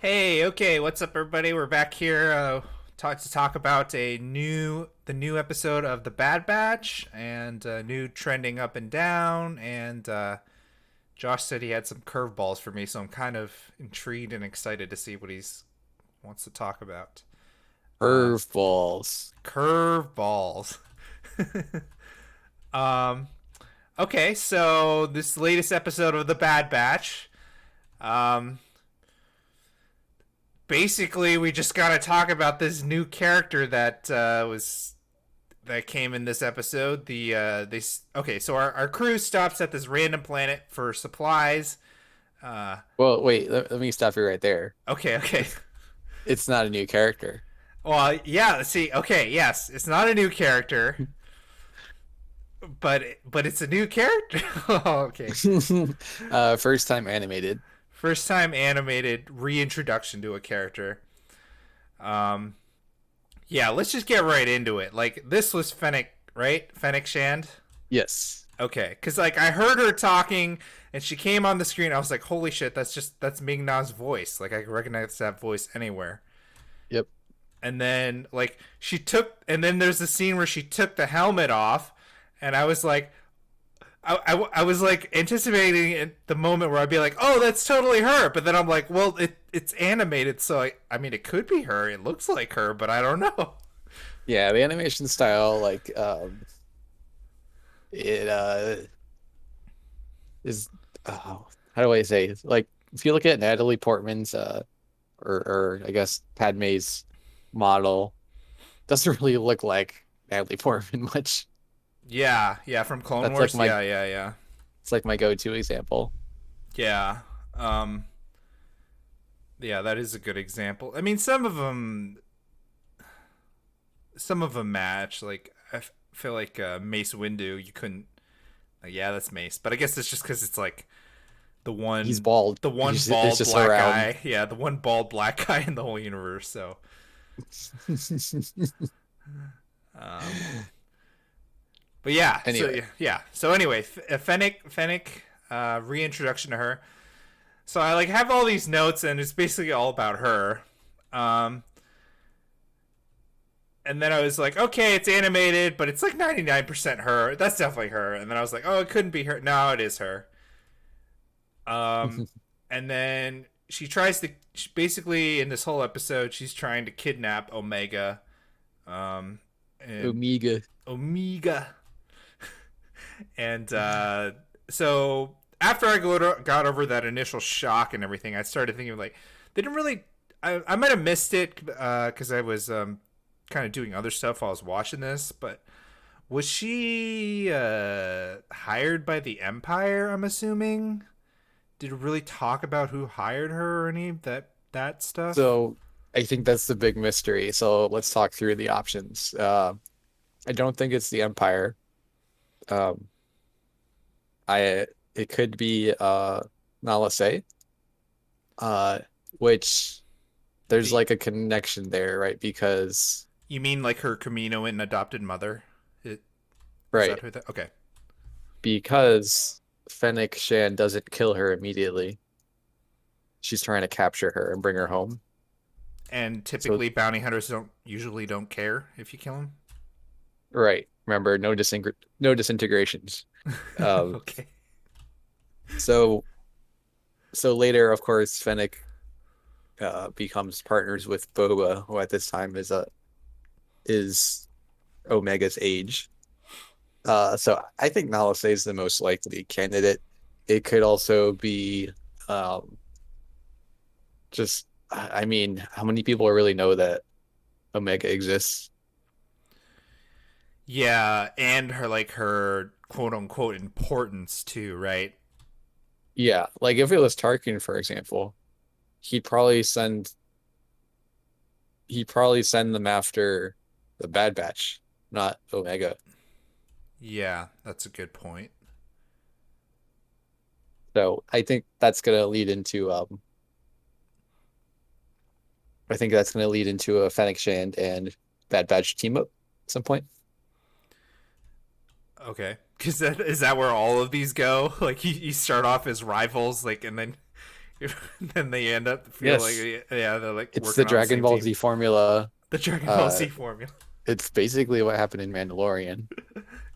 Hey, okay, what's up, everybody? We're back here to talk about the new episode of the Bad Batch and new trending up and down. And Josh said he had some curveballs for me, so I'm kind of intrigued and excited to see what he's wants to talk about. Uh, Curveballs. Curveballs. um, okay, so this latest episode of the Bad Batch. Um, Basically we just gotta talk about this new character that came in this episode. So our crew stops at this random planet for supplies. Uh, Well, wait, let me stop you right there. okay. It's it's not a new character. Well, yeah. See, okay, yes, it's not a new character, but it's a new character. Oh, okay, First time animated. first time animated reintroduction to a character. Um, yeah, let's just get right into it. Like this was Fennec, right? Fennec Shand. Yes. Okay, because like I heard her talking and she came on the screen. I was like, holy shit, that's Ming Na's voice. Like I can recognize that voice anywhere. Yep. And then and then there's the scene where she took the helmet off, and I was like, I was like anticipating the moment where I'd be like, oh, that's totally her. But then I'm like, well, it's animated, so I mean, it could be her. It looks like her, but I don't know. Yeah, the animation style, it is how do I say? Like if you look at Natalie Portman's or I guess Padme's model, doesn't really look like Natalie Portman much. Yeah, from Clone That's like Wars. my Yeah. it's like my go-to example. Yeah. Um, yeah, that is a good example. I mean, some of them match. Like feel like Mace Windu, you couldn't. Like, yeah, that's Mace, but I guess it's just because it's like the He's bald. the one It's bald just black around. guy. Yeah, the one bald black guy in the whole universe. So, um, but yeah. Anyway, So anyway, Fennec, reintroduction to her. So I like have all these notes, and it's basically all about her. Um, and then I was like, okay, it's animated, but it's like 99% her. That's definitely her. And then I was like, oh, it couldn't be her. No, it is her. Um, and then basically in this whole episode, she's trying to kidnap Omega. Um, and Omega. Omega. And so after got over that initial shock and everything, I started thinking like they didn't really. I might have missed it because I was kind of doing other stuff while I was watching this, but was she hired by the Empire? I'm assuming. Did it really talk about who hired her or any of that stuff? So I think that's the big mystery. So let's talk through the options. I don't think it's the Empire. Um, I it could be Nala Se, uh, which there's The like a connection there, right? Because You mean like her Camino and adopted mother? It, is that right, who that? Okay. because Fennec Shan doesn't kill her immediately. She's trying to capture her and bring her home. And So typically bounty hunters don't care if you kill them. right, remember no disintegrations. Um, Okay. so so later, of course, Fennec becomes partners with Boba, who at this time is Omega's age. So I think Nalase is the most likely candidate. It could also be um, just, I mean, how many people really know that Omega exists? Yeah, and her quote unquote importance too, right? Yeah, like if it was Tarkin, for example, he'd probably send he'd probably send them after the Bad Batch, not Omega. Yeah, that's a good point. So I think that's gonna lead into a Fennec Shand and Bad Batch team up at some point. Okay. Cause that is that where all of these go? Like you start off as rivals, like and then Then they end up feel like, Yes, yeah, they're like it's the working on the Dragon same Ball team. Z formula. The Dragon Ball Uh, Z formula. it's basically what happened in Mandalorian.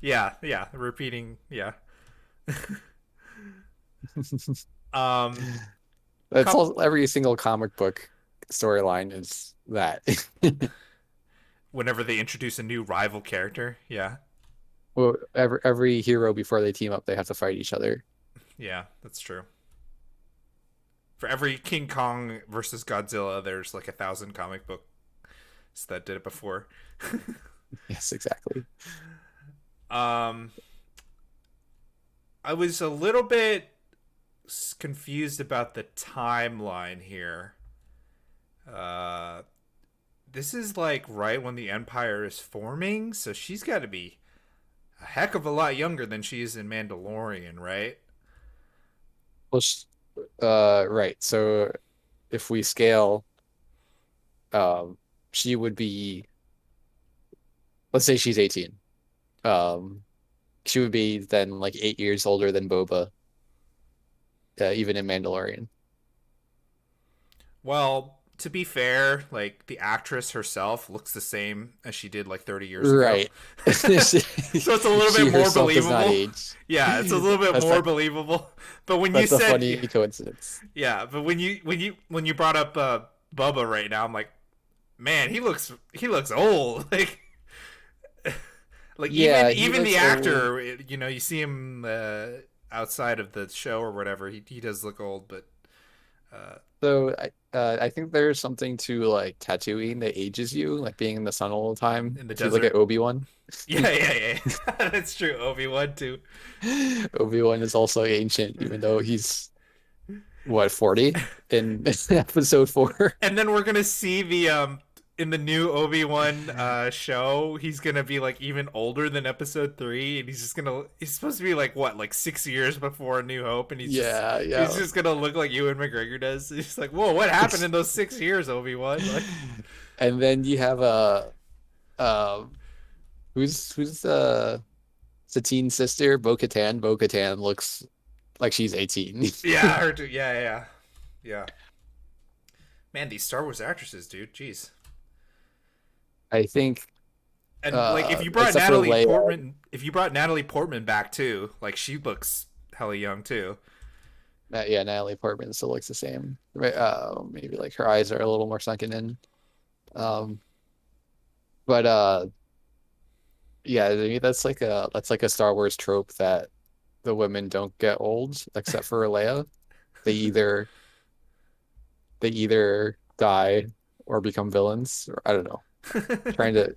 Yeah, yeah, repeating. Yeah. Um, That's cup. all. Every single comic book storyline is that. Whenever they introduce a new rival character, yeah, Well, every hero before they team up, they have to fight each other. yeah, that's true. For every King Kong versus Godzilla, there's like 1,000 comic books that did it before. Yes, exactly. um, I was a little bit confused about the timeline here. Uh, this is like right when the Empire is forming, so she's got to be a heck of a lot younger than she is in Mandalorian, right? Well, right. So if we scale, um, she would be, let's say she's 18. Um, she would be then like 8 years older than Boba, even in Mandalorian. Well, to be fair, like the actress herself looks the same as she did like 30 years ago. Right. She, So it's a little she bit more herself does not believable. age. Yeah, it's a little bit That's more not, believable. But when you that's a said funny coincidence. yeah, but when you brought up Bubba right now, I'm like, man, he looks old. Like even Yeah, he even the looks old. actor, you see him outside of the show or whatever, he does look old, but uh, So I think there's something to like tattooing that ages you, like being in the sun all the time. in the If you look desert. at Obi-Wan, Yeah, yeah, yeah. That's true. Obi-Wan too. Obi-Wan is also ancient, even though he's what, 40 in episode 4. And then we're gonna see the in the new Obi-Wan show, he's gonna be like even older than episode 3, and he's supposed to be like what, like 6 years before A New Hope, and Yeah, he's yeah. just gonna look like Ewan McGregor does. He's like, whoa, what happened in those 6 years, Obi-Wan? Like, And then you have um who's Satine's sister, Bo-Katan. Bo-Katan looks like she's 18. yeah, her too. Yeah, yeah, yeah. Yeah. Man, these Star Wars actresses, dude. Jeez. I think And like if you brought except for Natalie Leia. Portman, if you brought Natalie Portman back too, like she looks hella young too. Yeah, Natalie Portman still looks the same. Right, maybe like her eyes are a little more sunken in. Um, but yeah, I mean, that's like a Star Wars trope that the women don't get old, except for Leia. They either they either die or become villains, or I don't know. Trying to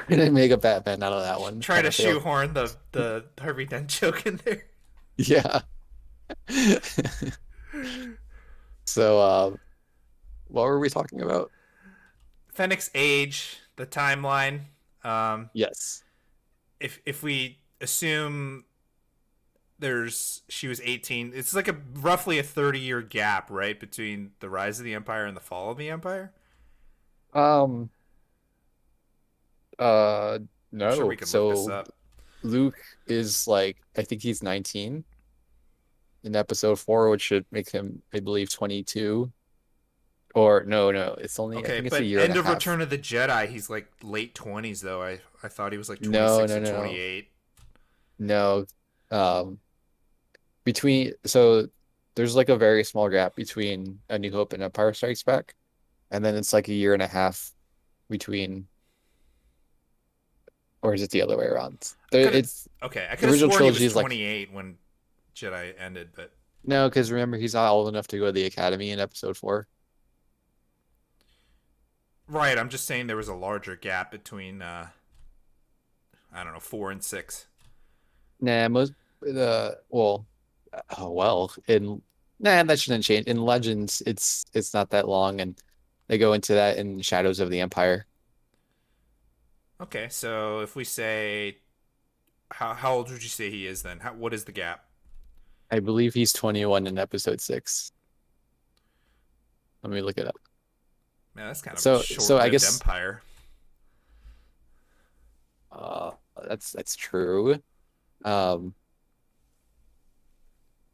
trying to make a Batman out of that one Try kind to of failed. shoehorn the Harvey Dent joke in there. Yeah. So, what were we talking about? Fennec's age, the timeline. Um, Yes. if we assume she was 18, it's like a roughly a 30-year gap, right, between the rise of the Empire and the fall of the Empire. Um, uh, I'm sure we no. could look this So up. Luke is like, I think he's 19 in episode 4, which should make him, I believe, 22. Or no, I Okay, think it's a but year and end a of half. Return of the Jedi, he's like late 20s though. I thought he was like No, 26 no, or no, 28. no. Um, so there's like a very small gap between A New Hope and Empire Strikes Back, and then it's like a year and a half between, or is it the other way around? I could have It's Okay, I the could have original sworn he trilogy was is like, 28 when Jedi ended, but no, because remember he's not old enough to go to the academy in episode 4. right, I'm just saying there was a larger gap between I don't know, 4 and 6. Nah, most well, oh well, in nah, that shouldn't change. In Legends, it's not that long, and they go into that in Shadows of the Empire. Okay, so if we say how old would you say he is then? What is the gap? I believe he's 21 in episode 6. Let me look it up. Man, that's kind of a So I short-lived guess empire. uh that's true. Um,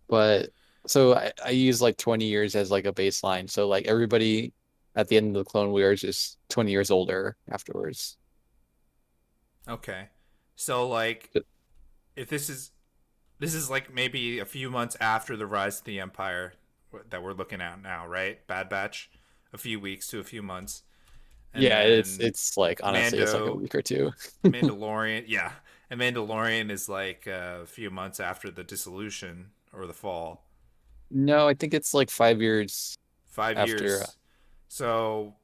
but So I use like 20 years as like a baseline. So like everybody at the end of the Clone Wars is 20 years older afterwards. Okay. So like if this is like maybe a few months after the rise of the Empire that we're looking at now, right? Bad Batch, a few weeks to a few months, and Yeah, then it's like honestly it's like a Mando, week or two. Mandalorian, yeah, and Mandalorian is like a few months after the dissolution or the fall. No, I think it's like 5 years 5 years. after. So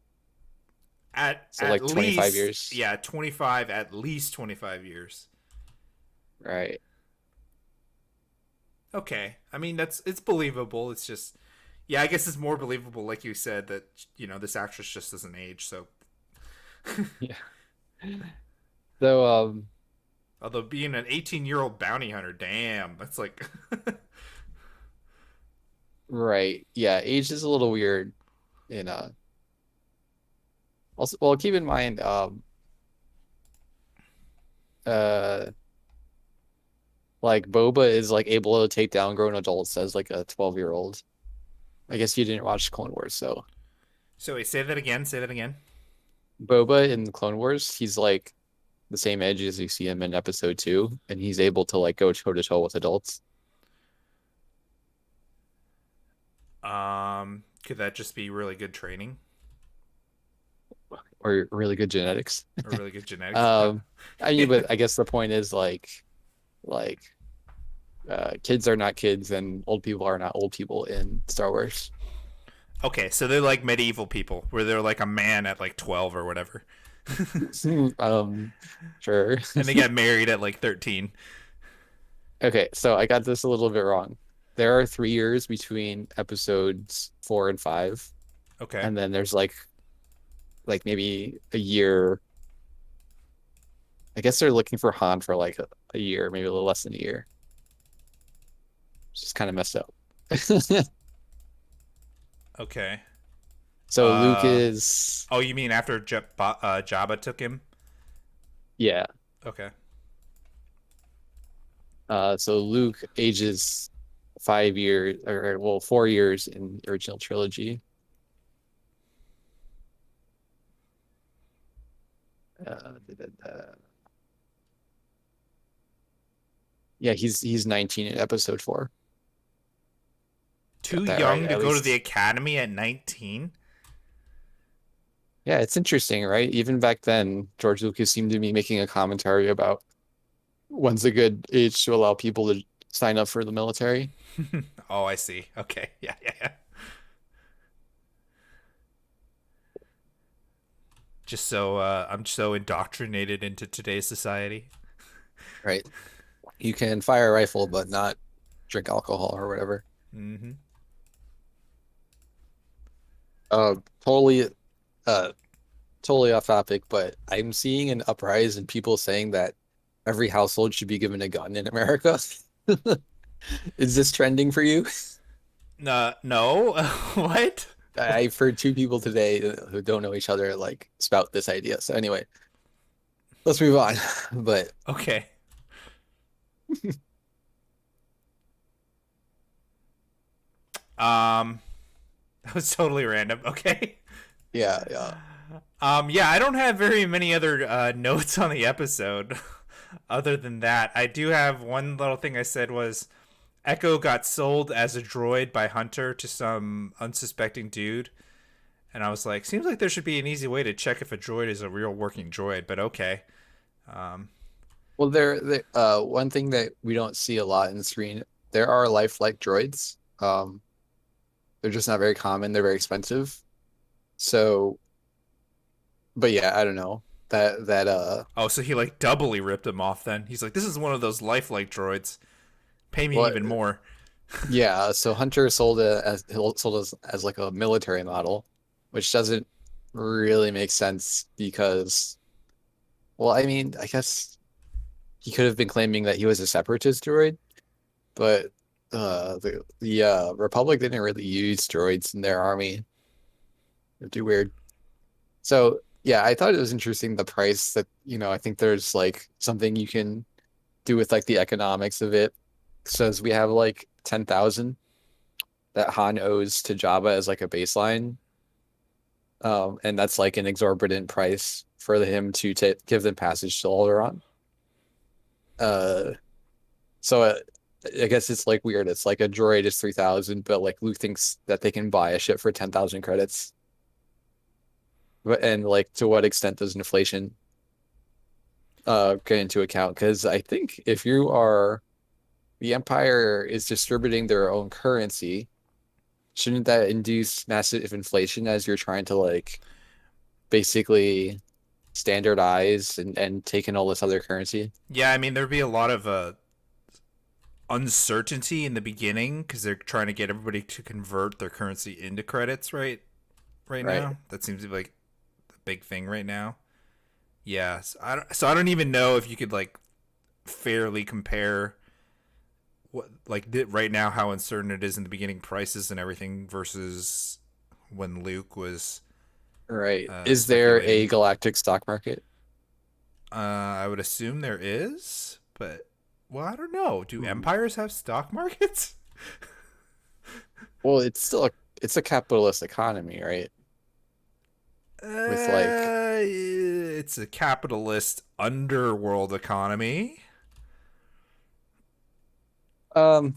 So at like 25 least years. yeah 25 at least 25 years. Right. Okay, I mean that's it's believable. It's just yeah, I guess it's more believable like you said that this actress just doesn't age. So Yeah. So although being an 18-year-old bounty hunter, damn, that's like right. Yeah, age is a little weird in also well keep in mind uh like Boba is like able to take down grown adults as like a 12-year-old. I guess you didn't watch Clone Wars, so so wait, say that again. Say that again. Boba in Clone Wars, he's like the same age as you see him in episode 2, and he's able to like go toe to toe with adults Could that just be really good training or really good genetics. or really good genetics? Um, I mean, Yeah. but I guess the point is like kids are not kids and old people are not old people in Star Wars. Okay, so they're like medieval people, where they're like a man at like 12 or whatever, Um, sure. and they get married at like 13. Okay, so I got this a little bit wrong. There are 3 years between episodes 4 and 5, Okay. and then there's like maybe a year. I guess they're looking for Han for like a year, maybe a little less than a year. It's just kind of messed up. Okay. So Luke Uh is oh, you mean after Jabba took him? yeah. Okay. So Luke ages 5 years or well 4 years in the original trilogy. Yeah, he's 19 in episode 4. Too Got that right young to at go to the least. academy at 19? Yeah, it's interesting, right? Even back then, George Lucas seemed to be making a commentary about when's a good age to allow people to sign up for the military. Oh, I see. Okay. Yeah, yeah, yeah. Just so I'm so indoctrinated into today's society. Right. You can fire a rifle, but not drink alcohol or whatever. Mhm. Uh, totally, uh, totally off topic, but I'm seeing an uprise in people saying that every household should be given a gun in America. Is this trending for you? No. What? I've heard two people today who don't know each other like spout this idea. So anyway, let's move on. But Okay. Um that was totally random. Okay. yeah, yeah. Yeah, I don't have very many other notes on the episode. Other than that, I do have one little thing I said was Echo got sold as a droid by Hunter to some unsuspecting dude. And I was like, seems like there should be an easy way to check if a droid is a real working droid, but okay. Um, Well, one thing that we don't see a lot in the screen, there are lifelike droids. They're just not very common. They're very expensive. So, but yeah, I don't know. That oh, so he like doubly ripped him off then. He's like, this is one of those lifelike droids. Pay me what even more. yeah, so Hunter sold as like a military model, which doesn't really make sense because well, I mean, I guess he could have been claiming that he was a separatist droid, but the Republic didn't really use droids in their army. It'd be weird. So yeah, I thought it was interesting the price that, I think there's like something you can do with like the economics of it. Says we have like 10,000. that Han owes to Jabba as like a baseline. And that's like an exorbitant price for him to give them passage to Alderaan. Uh, so I guess it's like weird. It's like a droid is 3,000, but like Luke thinks that they can buy a ship for 10,000 credits. But and like to what extent does inflation get into account? Because I think if you are the Empire is distributing their own currency, shouldn't that induce massive inflation as you're trying to like basically standardize and take in all this other currency? Yeah, I mean there'd be a lot of uncertainty in the beginning because they're trying to get everybody to convert their currency into credits right Right. now. That seems to be like the big thing right now. Yeah, so I don't even know if you could like fairly compare what like right now how uncertain it is in the beginning prices and everything versus when Luke was Right. Is there speculating. a galactic stock market? I would assume there is, but well, I don't know. Do Hmm. empires have stock markets? Well, it's a capitalist economy, right? With like It's a capitalist underworld economy. um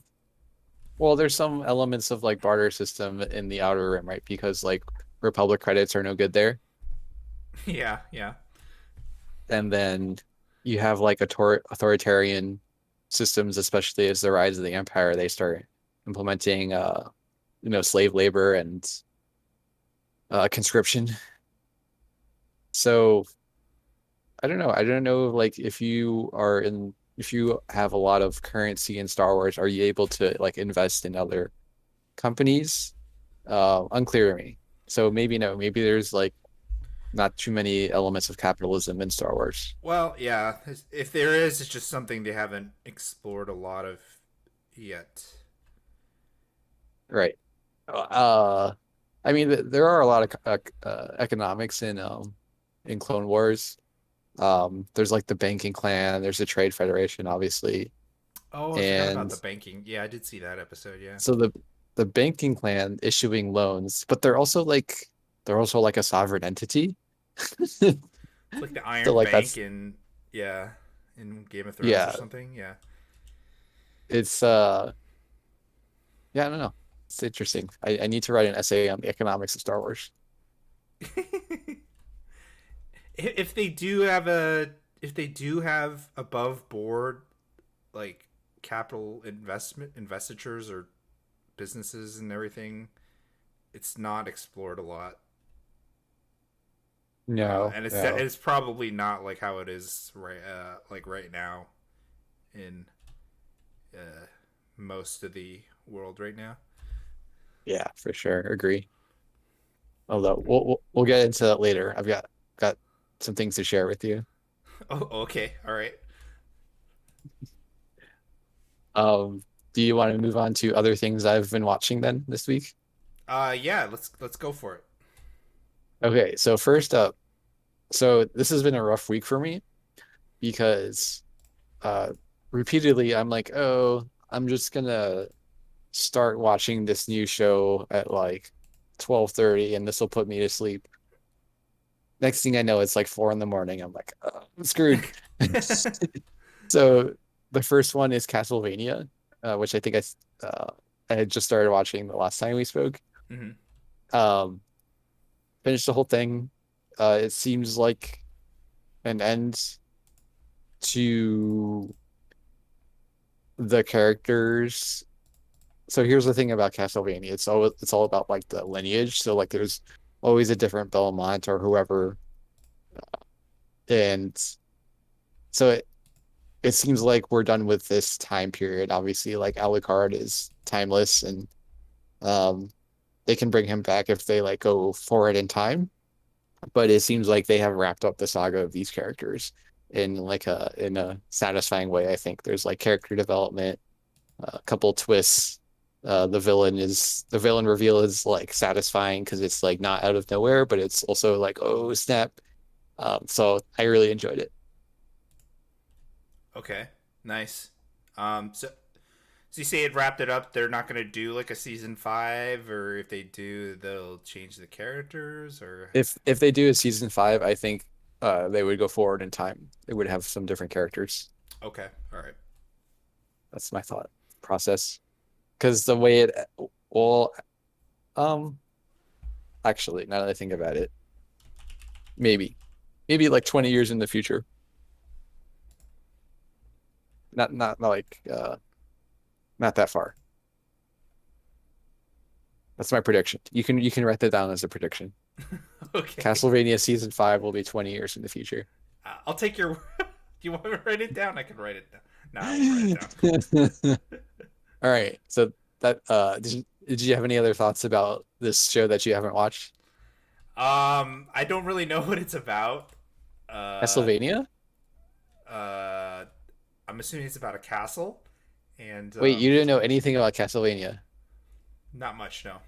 well, there's some elements of like barter system in the Outer Rim, right? Because like Republic credits are no good there. Yeah, yeah. And then you have like authoritarian systems, especially as the rise of the empire, they start implementing slave labor and conscription. So I don't know. I don't know like if you have a lot of currency in Star Wars, are you able to like invest in other companies? Unclear to me. So maybe no, maybe there's like not too many elements of capitalism in Star Wars. Well, yeah. If there is, it's just something they haven't explored a lot of yet. Right. Uh, I mean, there are a lot of economics in Clone Wars. There's like the banking clan, there's the Trade Federation, obviously, Oh, I forgot about and the banking. Yeah, I did see that episode. Yeah, so the banking clan issuing loans, but they're also like a sovereign entity. it's like the So Iron like Bank that's in yeah in Game of Thrones or yeah, something. Yeah. it's yeah, I don't know. It's interesting. I need to write an essay on the economics of Star Wars. if they do have a if they do have above board like capital investitures or businesses and everything, it's not explored a lot. No, And no. it's probably not like how it is right now in uh, most of the world right now. Yeah, for sure. Agree. Although we'll get into that later. I've got some things to share with you. Oh, okay, all right. Um, do you want to move on to other things I've been watching then this week? Yeah, let's go for it. Okay, so first up, so this has been a rough week for me because uh repeatedly I'm like, oh, I'm just gonna start watching this new show at like 12:30 and this will put me to sleep. Next thing I know, it's like 4 in the morning. I'm like, oh, I'm screwed. So the first one is Castlevania, which I had just started watching the last time we spoke. Hmm. Um, Finished the whole thing. It seems like an end to the characters. So here's the thing about Castlevania. It's all about like the lineage. So like there's always a different Belmont or whoever, and so it seems like we're done with this time period. Obviously, like Alucard is timeless, and um, they can bring him back if they like go forward in time. But it seems like they have wrapped up the saga of these characters in a satisfying way. I think there's like character development, a couple twists. The villain reveal is like satisfying because it's like not out of nowhere, but it's also like, oh snap. So I really enjoyed it. Okay, nice. Um, so So you say it wrapped it up. They're not going to do like a season 5, or if they do, they'll change the characters, or If they do a season 5, I think they would go forward in time. They would have some different characters. okay, all right. That's my thought process. Because the way it, well, um, actually, now that I think about it, maybe, maybe like 20 years in the future. Not like not that far. That's my prediction. You can write that down as a prediction. Okay, Castlevania season 5 will be 20 years in the future. I'll take your. Do you want me to write it down? I can write it down. No, I won't write it down. All right. So that did you have any other thoughts about this show that you haven't watched? I don't really know what it's about. Uh, Castlevania? uh, I'm assuming it's about a castle, and Wait, you didn't know anything about Castlevania. not much. No.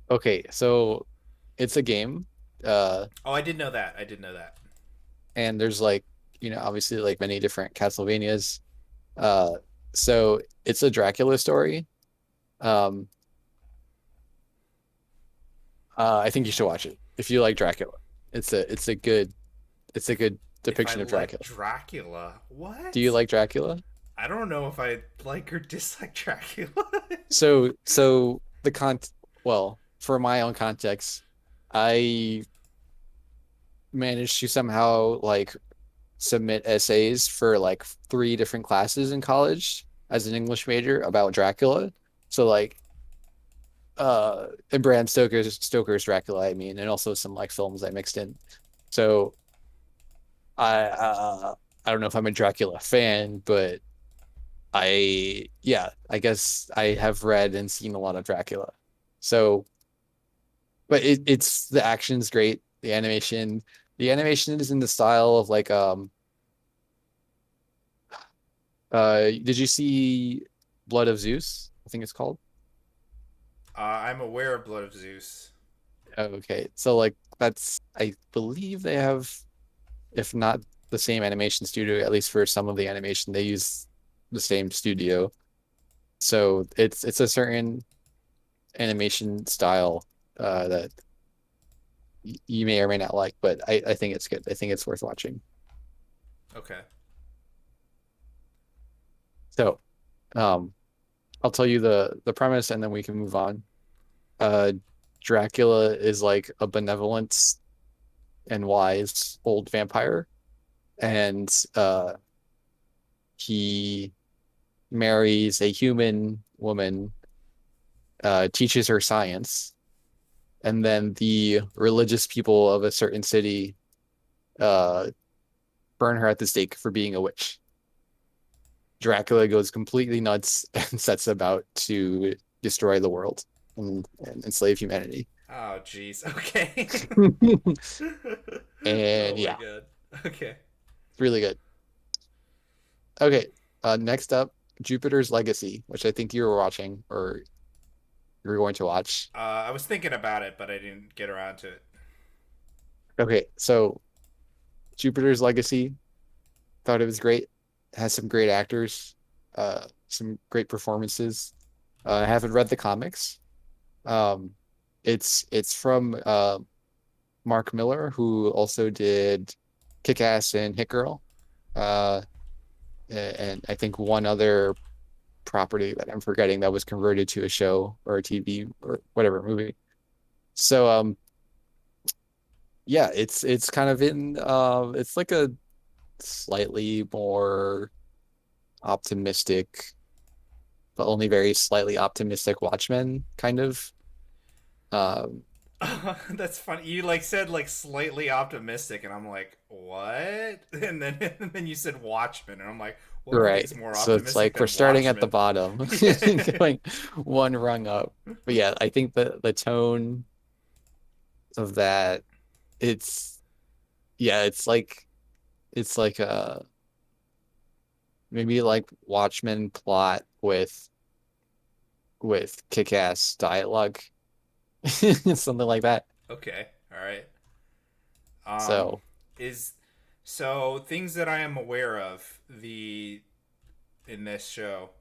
Okay, so it's a game. Uh Oh, I did know that. I did know that. and there's like, obviously like many different Castlevanias. Uh so it's a Dracula story. Um I think you should watch it if you like Dracula. It's a good If I depiction of like Dracula. Dracula, Do you what? like Dracula? I don't know if I like or dislike Dracula. So well, for my own context, I managed to somehow like submit essays for like three different classes in college as an English major about Dracula. So like and Bram Stoker's Dracula, I mean, and also some like films I mixed in. So I don't know if I'm a Dracula fan, but I guess I have read and seen a lot of Dracula. So, but it's the action's great, the animation is in the style of like did you see Blood of Zeus? I think it's called. I'm aware of Blood of Zeus. Okay. So like I believe they have, if not the same animation studio, at least for some of the animation, they use the same studio. So it's a certain animation style that you may or may not like, but I think it's good. I think it's worth watching. Okay. So um I'll tell you the premise and then we can move on. Uh Dracula is like a benevolent and wise old vampire, and he marries a human woman, teaches her science, and then the religious people of a certain city uh, burn her at the stake for being a witch. Dracula goes completely nuts and sets about to destroy the world and enslave humanity. Oh, jeez. Okay. And Oh my yeah, god. Okay. it's really good. Okay, next up, Jupiter's Legacy, which I think you were watching or you're going to watch. I was thinking about it, but I didn't get around to it. Okay, so Jupiter's Legacy, thought it was great. It has some great actors, some great performances. I haven't read the comics. Um, it's from Mark Miller, who also did Kick-Ass and Hit Girl, uh, and I think one other property that I'm forgetting that was converted to a show or a TV or whatever movie. So yeah, it's kind of in it's like a slightly more optimistic, but only very slightly optimistic Watchmen kind of. Um, That's funny. You like said like slightly optimistic, and I'm like, what? And then you said Watchmen, and I'm like, what movie right. is more So it's optimistic like we're than starting at the Watchmen? bottom, Yeah. going one rung up. But yeah, I think the tone of that, it's yeah, it's like maybe like Watchmen plot with kick-ass dialogue, something like that. Okay. All right. Um, So is so things that I am aware of the in this show.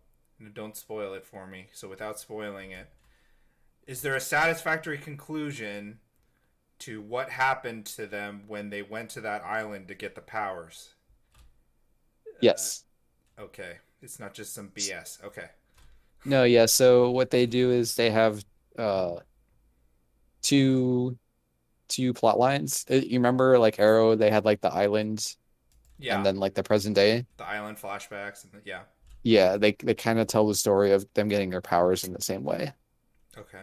don't spoil it for me. So without spoiling it, is there a satisfactory conclusion to what happened to them when they went to that island to get the powers? Yes. Okay, it's not just some BS. Okay. No, yeah. So what they do is they have uh two two plot lines. You remember like Arrow, they had like the island and Yeah, then like the present day. the island flashbacks and yeah. Yeah, they kind of tell the story of them getting their powers in the same way. Okay.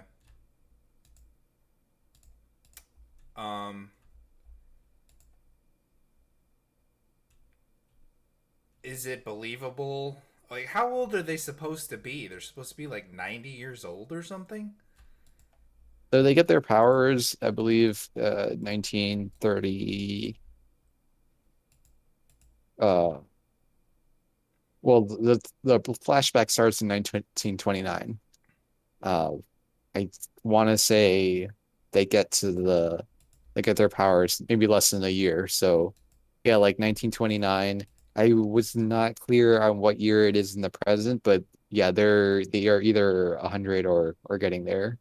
Um, is it believable? Like, how old are they supposed to be? They're supposed to be like 90 years old or something. So they get their powers, I believe, 1930. Uh, well, the flashback starts in 1929. Uh, I want to say they get to they get their powers maybe less than a year. So yeah, like 1929. I was not clear on what year it is in the present, but yeah, they are either 100 or getting there.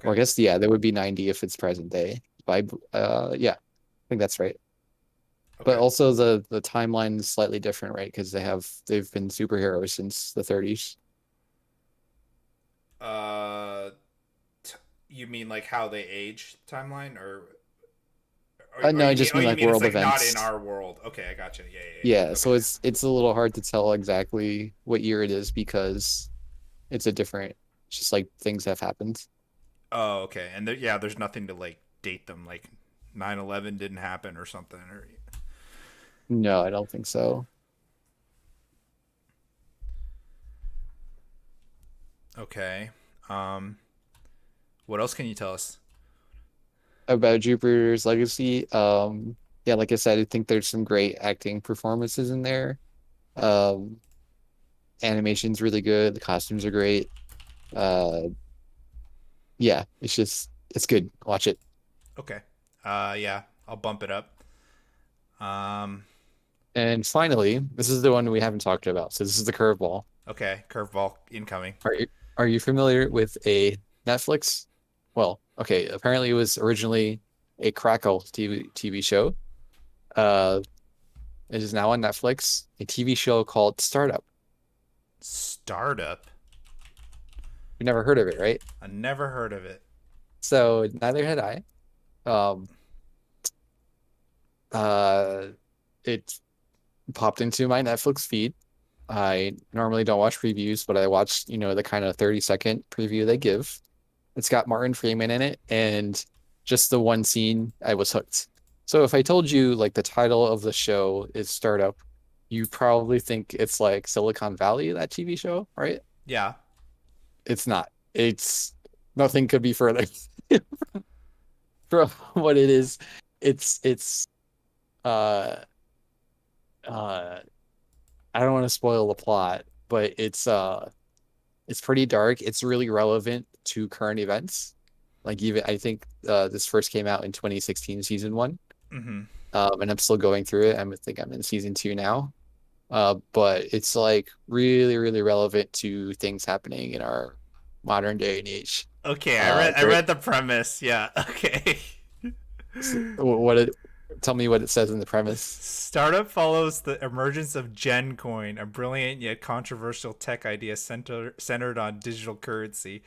Or Okay. I guess yeah, that would be 90 if it's present day. By yeah, I think that's right. But Okay. also the timeline is slightly different, right? Because they've been superheroes since the 30s. Uh, t- you mean like how they age timeline, or No, I you mean just mean like it's world like not in events. our world? Okay, I gotcha. Yeah, yeah, Yeah, yeah. so Okay. it's a little hard to tell exactly what year it is because it's a different, it's just like things have happened. Oh, okay. And yeah, there's nothing to like date them. Like 9/11 didn't happen or something. Or No, I don't think so. okay. Um, what else can you tell us? About Jupiter's Legacy, yeah, like I said, I think there's some great acting performances in there. Um, Animation's really good, the costumes are great. Uh, yeah, it's good. Watch it. Okay. Yeah, I'll bump it up. Um, And finally, this is the one we haven't talked about. So this is the curveball. okay. Curveball incoming. Are you familiar with a Netflix? Well, okay, apparently it was originally a Crackle TV show. Uh, it is now on Netflix, a TV show called Startup. Startup. You never heard of it, right? I never heard of it. So neither had I. Um, uh, it popped into my Netflix feed. I normally don't watch previews, but I watched, the kind of 30-second preview they give. It's got Martin Freeman in it, and just the one scene, I was hooked. So if I told you like the title of the show is Startup, you probably think it's like Silicon Valley, that TV show, right? Yeah. It's not. It's nothing could be further from what it is. It's uh uh I don't want to spoil the plot, but it's pretty dark. It's really relevant to current events. Like even I think this first came out in 2016, season one. Mm-hmm. And I'm still going through it. I think I'm in season two now. But it's like really, really relevant to things happening in our modern day and age. Okay, I There, read the premise. Yeah. Okay. what it, tell me what it says in the premise. Startup follows the emergence of GenCoin, a brilliant yet controversial tech idea centered on digital currency.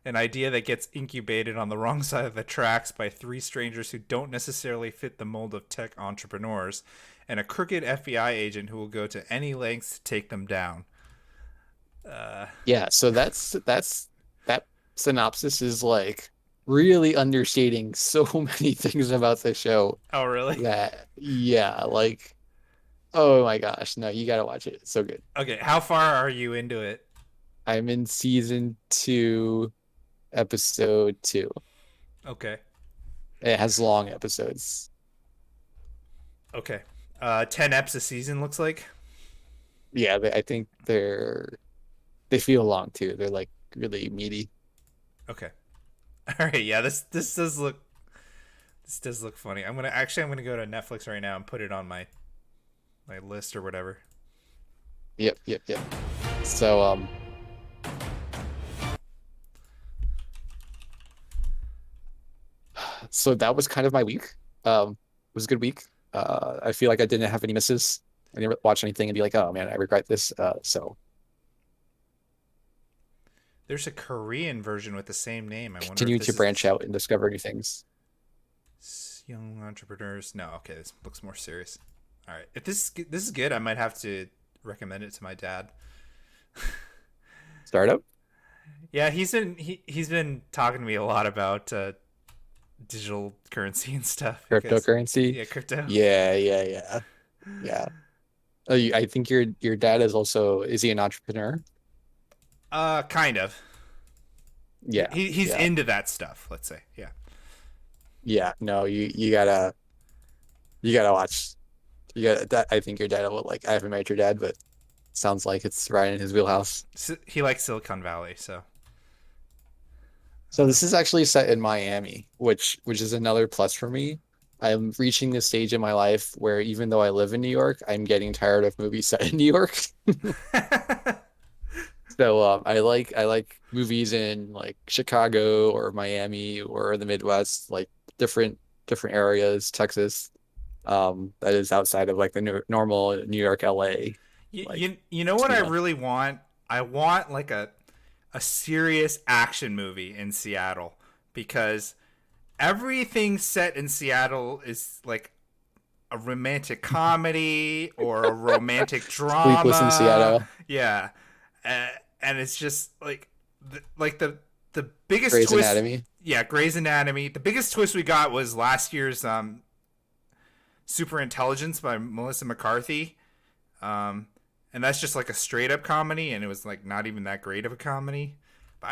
An idea that gets incubated on the wrong side of the tracks by three strangers who don't necessarily fit the mold of tech entrepreneurs, and a crooked FBI agent who will go to any lengths to take them down. Yeah, so that synopsis is like really understating so many things about the show Oh, really? that yeah, like oh my gosh, no, you gotta watch it. It's so good. Okay, how far are you into it? I'm in season two, episode two. Okay. It has long episodes. Okay. 10 eps a season looks like. Yeah, I think they feel long too. They're like really meaty. Okay. All right. Yeah, this does look funny. I'm gonna go to Netflix right now and put it on my list or whatever. Yep, yep, yep. So so that was kind of my week. It was a good week. I feel like I didn't have any misses. I didn't watch anything and be like, oh man, I regret this. So There's a Korean version with the same name. I wonder if continue to this is branch out and discover new things. young entrepreneurs. No, okay, this looks more serious. All right, if this is good, I might have to recommend it to my dad. Startup, Yeah, he's been talking to me a lot about digital currency and stuff because cryptocurrency. yeah, crypto. Yeah. Oh, I think your dad is also, is he an entrepreneur? Kind of. Yeah, He's yeah, into that stuff. Let's say, yeah. yeah. No, you gotta watch. You got that. I think your dad will like. I haven't met your dad, but sounds like it's right in his wheelhouse. He likes Silicon Valley, so So this is actually set in Miami, which is another plus for me. I'm reaching this stage in my life where even though I live in New York, I'm getting tired of movies set in New York. So I like movies in like Chicago or Miami or the Midwest, like different areas, Texas, that is outside of like the normal New York, LA. Like you know what I schema. really want? I want like a serious action movie in Seattle because everything set in Seattle is like a romantic comedy or a romantic Sleepless in drama. Seattle, Yeah. Uh, and it's just like the biggest Grey's twist. Anatomy. Yeah, Grey's Anatomy. The biggest twist we got was last year's Super Intelligence by Melissa McCarthy. Um, and that's just like a straight up comedy, and it was like not even that great of a comedy.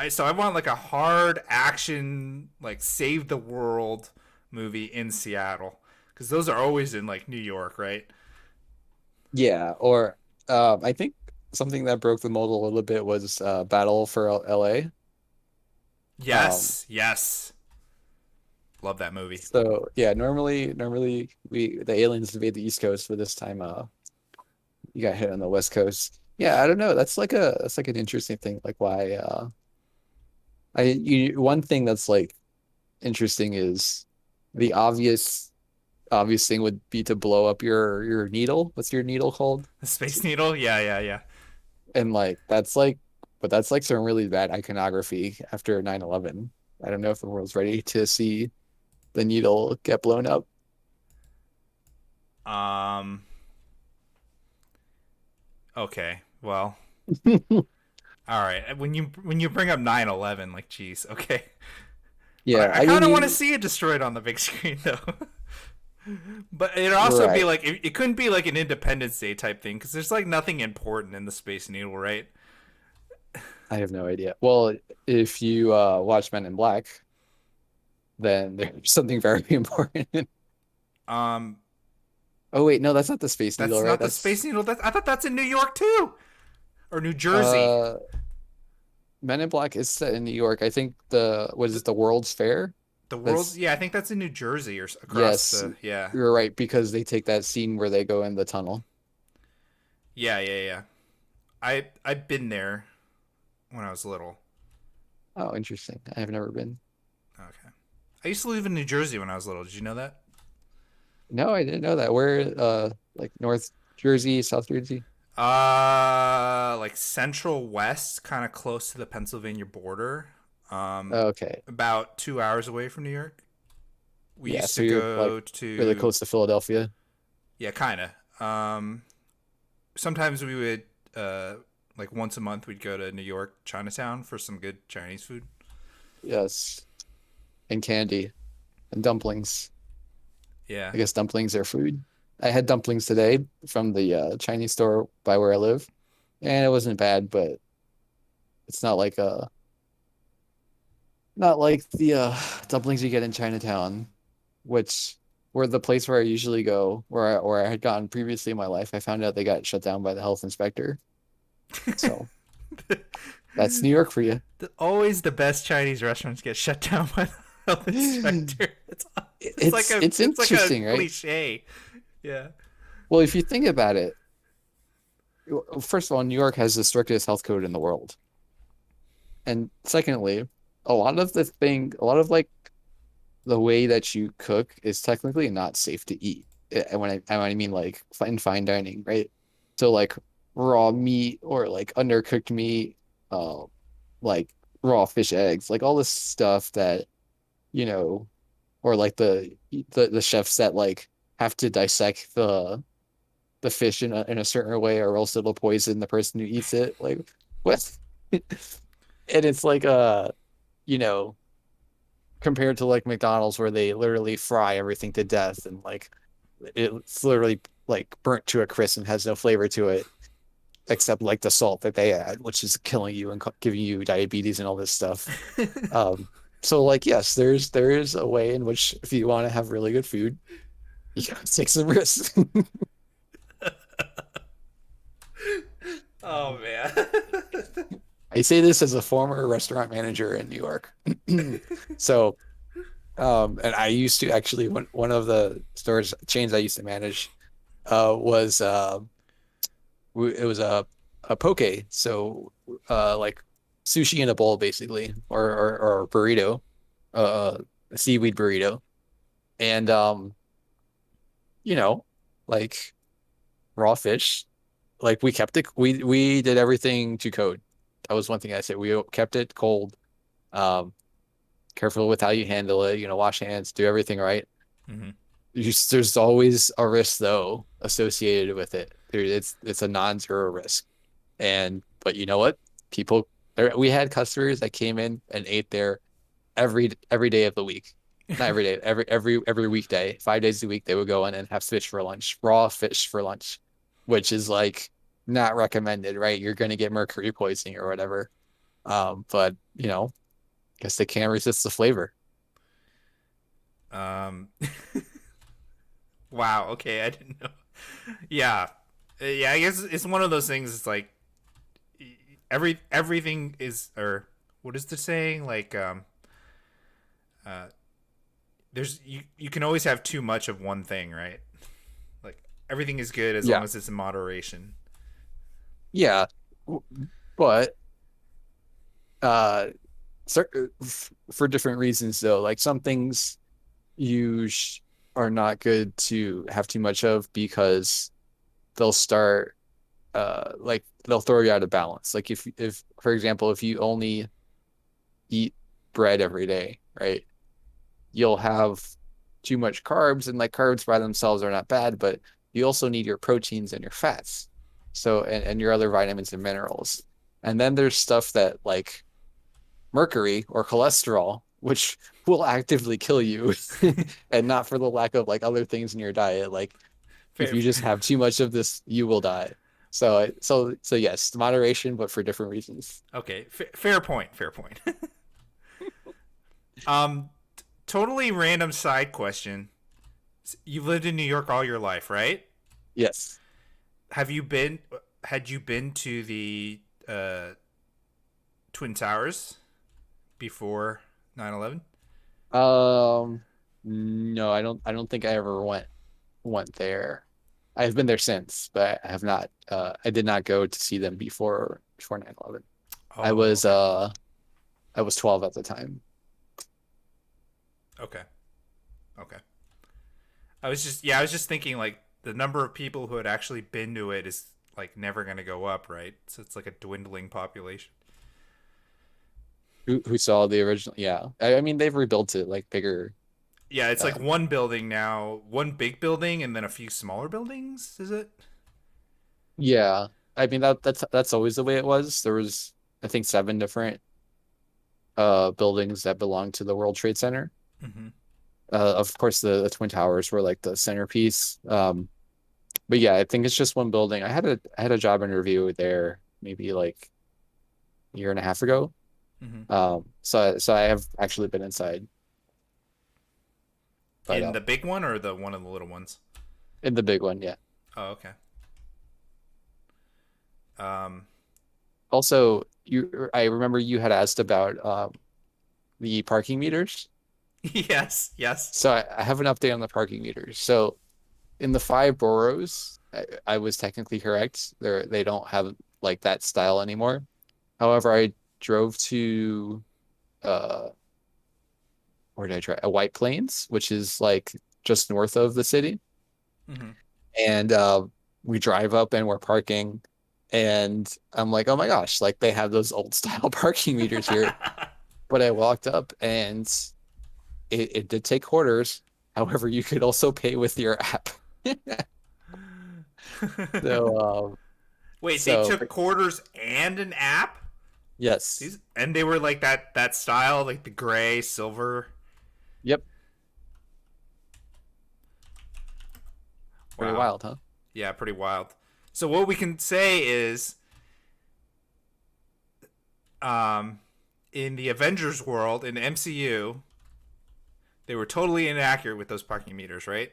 So I want like a hard action, like save the world movie in Seattle, because those are always in like New York, right? Yeah, or I think something that broke the mold a little bit was Battle for LA. Um, Yes, yes, love that movie. so yeah, normally we the aliens invade the East Coast, but this time you got hit on the West Coast. Yeah, I don't know. That's like an interesting thing. Like why one thing that's like interesting is the obvious thing would be to blow up your needle. What's your needle called? The Space Needle, yeah, yeah, yeah. And like but that's like some really bad iconography after 9/11. I don't know if the world's ready to see the needle get blown up. Um, okay, well, all right. When you bring up 9/11, like, geez, okay. But Yeah, I I mean kind of want to you see it destroyed on the big screen, though. But it'd also be right. like it couldn't be like an Independence Day type thing because there's like nothing important in the Space Needle, right? I have no idea. Well, if you watch Men in Black, then there's something very important. Um, Oh wait, no, that's not the Space Needle, that's right? not the That's Space Needle. I thought that's in New York too, or New Jersey. uh Men in Black is set in New York. I think the what is The, it, the World's Fair? the world, That's yeah, I think that's in New Jersey or across yes, the, yeah, you're right, because they take that scene where they go in the tunnel. yeah, yeah, yeah. I've been there when I was little. Oh, interesting. I have never been. Okay, I used to live in New Jersey when I was little. Did you know that? No, I didn't know that. Where like North Jersey, South Jersey? Like Central West, kind of close to the Pennsylvania border. Okay. About 2 hours away from New York. We Yeah, used so to you're like go really to, close to Philadelphia. yeah, kind of. Sometimes we would, like once a month, we'd go to New York Chinatown for some good Chinese food. Yes. And candy and dumplings. Yeah. I guess dumplings are food. I had dumplings today from the Chinese store by where I live, and it wasn't bad, but it's not like the dumplings you get in Chinatown, which were the place where I usually go, where I had gone previously in my life. I found out they got shut down by the health inspector. So that's New York for you. Always the best Chinese restaurants get shut down by the health inspector. It's like It's it's like a interesting, right? cliche. Yeah. Well, if you think about it, first of all, New York has the strictest health code in the world. And secondly, a lot of like the way that you cook is technically not safe to eat. And when I mean like fine dining, right? So like raw meat or like undercooked meat, uh, like raw fish eggs, like all this stuff that, you know, or like the chefs that like have to dissect the fish in a certain way or else it'll poison the person who eats it. Like what? And it's like you know, compared to like McDonald's where they literally fry everything to death and like it's literally like burnt to a crisp and has no flavor to it except like the salt that they add, which is killing you and giving you diabetes and all this stuff. Um, so like yes, there is a way in which if you want to have really good food, you gotta take some risks. Oh man. I say this as a former restaurant manager in New York. So and I used to actually one of the stores chains I used to manage was it was a poke, so like sushi in a bowl basically, or a burrito, a seaweed burrito, and you know, like raw fish. Like we kept it, we did everything to code. That was one thing I said. We kept it cold. Um, Careful with how you handle it. You know, wash hands, do everything right. Hmm. There's always a risk though associated with it. It's a non-zero risk. And but you know what? People we had customers that came in and ate there every day of the week. Not every day, every weekday, 5 days a week they would go in and have fish for lunch, raw fish for lunch, which is like not recommended, right? You're gonna get mercury poisoning or whatever. But you know, guess they can't resist the flavor. Um. Wow. Okay, I didn't know. Yeah. Yeah. I guess it's one of those things. It's like everything is, or what is the saying? Like uh, there's you can always have too much of one thing, right? Like everything is good as long Yeah. as it's in moderation. Yeah. But uh for different reasons though, like some things you are not good to have too much of because they'll start like they'll throw you out of balance. Like if for example, if you only eat bread every day, right? You'll have too much carbs and like carbs by themselves are not bad, but you also need your proteins and your fats. So and your other vitamins and minerals. And then there's stuff that like mercury or cholesterol, which will actively kill you and not for the lack of like other things in your diet. Like if Fair, you just have too much of this, you will die. So yes, moderation, but for different reasons. okay, fair point. Fair point. um, totally random side question. You've lived in New York all your life, right? Yes. Have you been? Had you been to the Twin Towers before 9/11? Um, no, I don't think I ever went there. I've been there since, but I have not I did not go to see them before 9/11. I Oh, was okay, uh I was 12 at the time. okay, okay. I was just thinking like the number of people who had actually been to it is like never going to go up, right? So it's like a dwindling population. Who saw the original? Yeah. I mean they've rebuilt it like bigger. Yeah, it's like Uh, one building now, one big building, and then a few smaller buildings. Is it? yeah. I mean that's always the way it was. There was I think 7 different buildings that belonged to the World Trade Center. Mm-hmm. Of course the Twin Towers were like the centerpiece. But yeah, I think it's just one building. I had a job interview there maybe like a year and a half ago. Mm-hmm. So I have actually been inside, but In the big one or the one of the little ones? in the big one, yeah. Oh, okay. Um, Also, I remember you had asked about the parking meters. yes, yes. So I have an update on the parking meters. So in the five boroughs, I was technically correct. They don't have like that style anymore. However, I drove to uh where did I drive? White Plains, which is like just north of the city. Hmm. And we drive up and we're parking. And I'm like, oh my gosh, like they have those old style parking meters here. But I walked up and it did take quarters. However, you could also pay with your app. So, Wait, they so took quarters and an app? yes. These and they were like that style, like the gray, silver. Yep. Pretty Wow. wild, huh? Yeah, pretty wild. So what we can say is um in the Avengers world in the MCU, they were totally inaccurate with those parking meters, right?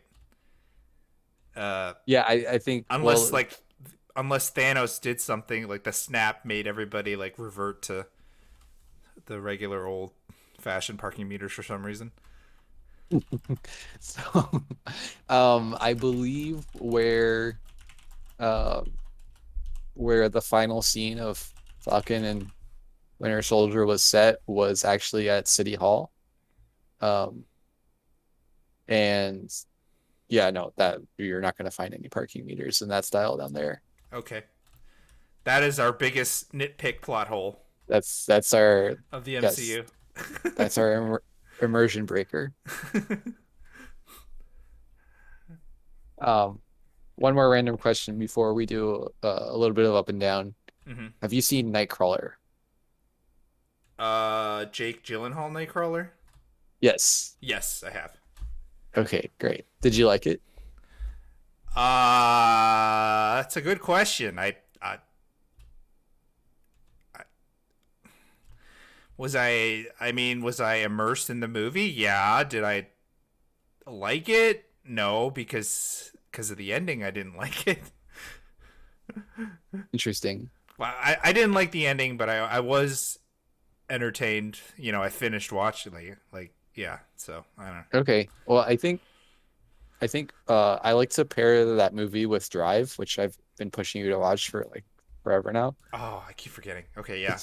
Uh Yeah, I think, unless well, like unless Thanos did something like the snap made everybody like revert to the regular old fashioned parking meters for some reason. so I believe uh where the final scene of Falcon and Winter Soldier was set was actually at City Hall. Um and yeah, no, that you're not going to find any parking meters in that style down there. Okay. That is our biggest nitpick plot hole That's our of the yes, MCU. that's our immersion breaker. Um, one more random question before we do a little bit of up and down. Hmm. Have you seen Nightcrawler? Jake Gyllenhaal Nightcrawler? Yes. Yes, I have. Okay, great. Did you like it? That's a good question. I was I. I mean, was I immersed in the movie? Yeah. Did I like it? No, because of the ending. I didn't like it. Interesting. Well, I didn't like the ending, but I was entertained. You know, I finished watching like yeah. So I don't know. Okay. Well, I think I like to pair that movie with Drive, which I've been pushing you to watch for like forever now. Oh, I keep forgetting. Okay, yeah.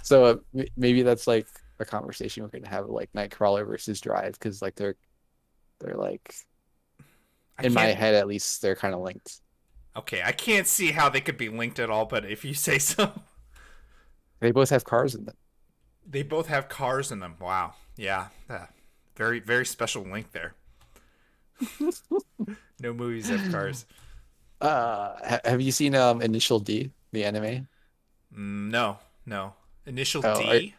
So maybe that's like a conversation we're gonna have, like Nightcrawler versus Drive, because like they're like I in my can't. head at least they're kind of linked. Okay, I can't see how they could be linked at all. But if you say so, They both have cars in them. they both have cars in them. Wow. Yeah. Very very special link there. No movies have cars. Have you seen Initial D, the anime? No, no. Initial Oh, D?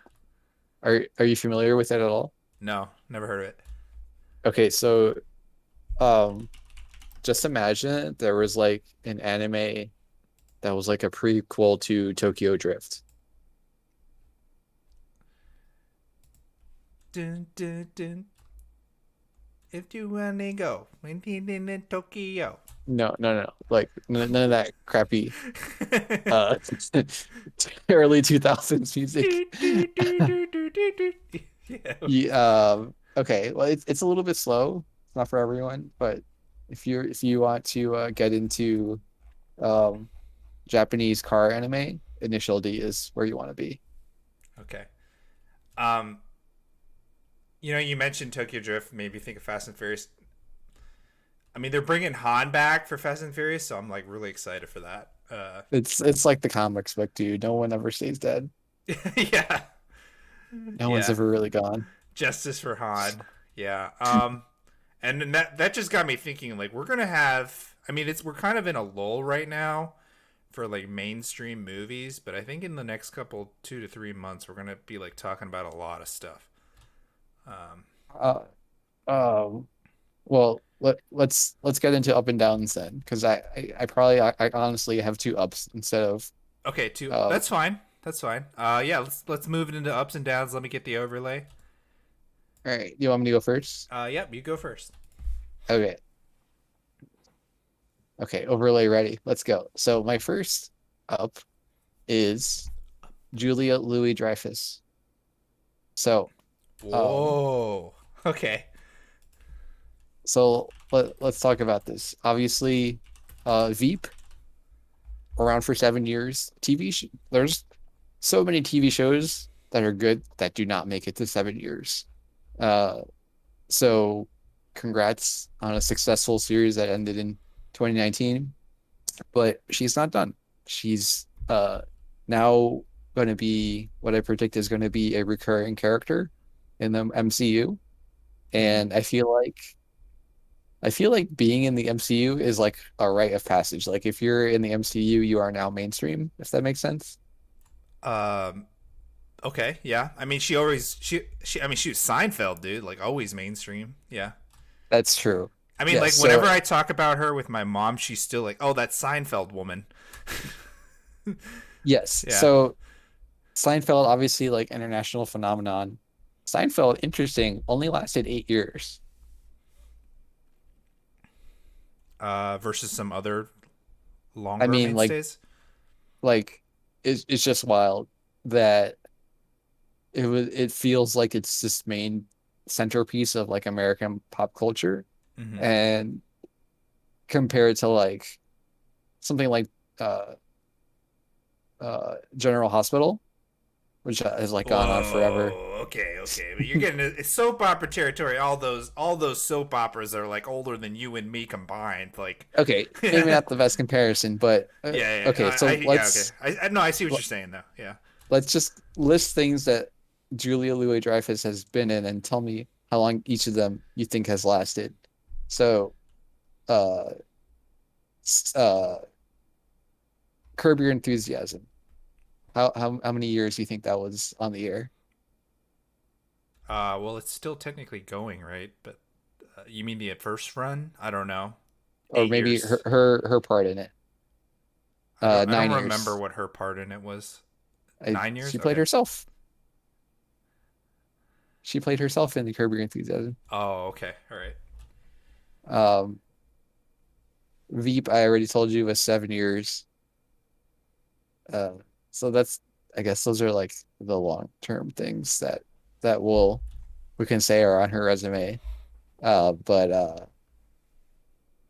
are you familiar with it at all? No, never heard of it. Okay, so um just imagine there was like an anime that was like a prequel to Tokyo Drift. Dun, dun, dun. If you wanna go, in Tokyo. No, no, no. Like none of that crappy uh early 2000s music. Do, do, do, do, do, do, do. Yeah. Yeah, okay. Well, it's a little bit slow. It's not for everyone, but if you want to get into um Japanese car anime, Initial D is where you want to be. Okay. Um, you know, you mentioned Tokyo Drift, made me think of Fast and Furious. I mean, they're bringing Han back for Fast and Furious, so I'm like really excited for that. It's like the comics book, dude. No one ever stays dead. Yeah, No one's yeah. ever really gone. Justice for Han. Yeah. And then that just got me thinking. Like, we're gonna have. I mean, we're kind of in a lull right now for like mainstream movies, but I think in the next couple 2 to 3 months, we're gonna be like talking about a lot of stuff. Um, Uh, um, well, let's get into up and downs then, because I probably I honestly have two ups instead of okay, two. uh. That's fine. That's fine. Yeah. Let's move it into ups and downs. Let me get the overlay. All right, you want me to go first? Yep. You go first. Okay, okay, overlay ready. Let's go. So my first up is Julia Louis-Dreyfus. So um Whoa. Okay. So let's talk about this. Obviously, Veep around for 7 years. There's so many TV shows that are good that do not make it to 7 years. Uh, so congrats on a successful series that ended in 2019. But she's not done. She's now going to be what I predict is going to be a recurring character in the MCU. Hmm. And I feel like being in the MCU is like a rite of passage. Like if you're in the MCU, you are now mainstream, if that makes sense. Um. Okay. Yeah. I mean, she always she. I mean, she was Seinfeld, dude. Like always mainstream. Yeah. That's true. I mean, Yes. like whenever So I talk about her with my mom, she's still like, "Oh, that Seinfeld woman." yes. Yeah. So Seinfeld, obviously like international phenomenon. Seinfeld, interesting, only lasted 8 years. Versus some other I longer mean, mainstays. like it's just wild that it feels like it's this main centerpiece of like American pop culture, Hmm. and compared to like something like uh General Hospital, which has like gone on forever. Whoa. Okay. Okay. But you're getting it's soap opera territory. All those soap operas are like older than you and me combined. Like. Okay, maybe Yeah. not the best comparison, but Yeah. okay, so Yeah. Okay. I no. I see what you're saying though. Yeah. let's just list things that Julia Louis-Dreyfus has been in and tell me how long each of them you think has lasted. So, uh, uh, Curb Your Enthusiasm. How many years do you think that was on the air? Well, it's still technically going, right? But you mean the first run? I don't know. Or Eight maybe years. her part in it. I don't Nine remember years. what her part in it was. 9 years. She played Okay. herself. She played herself in the Curb Your Enthusiasm. Oh, okay. All right. Um, Veep, I already told you, was 7 years. Uh, so I guess those are like the long-term things that we can say are on her resume. But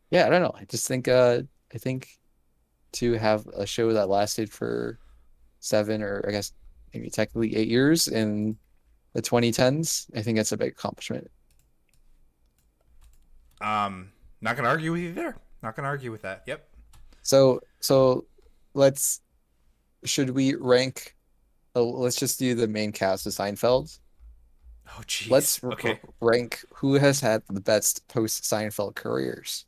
yeah, I don't know. I think to have a show that lasted for 7, or I guess maybe technically 8 years in the 2010s, I think that's a big accomplishment. Not gonna argue with you there. Not gonna argue with that. Yep. So let's should we rank? Let's just do the main cast of Seinfeld. Oh, jeez. Let's Okay. rank who has had the best post Seinfeld careers.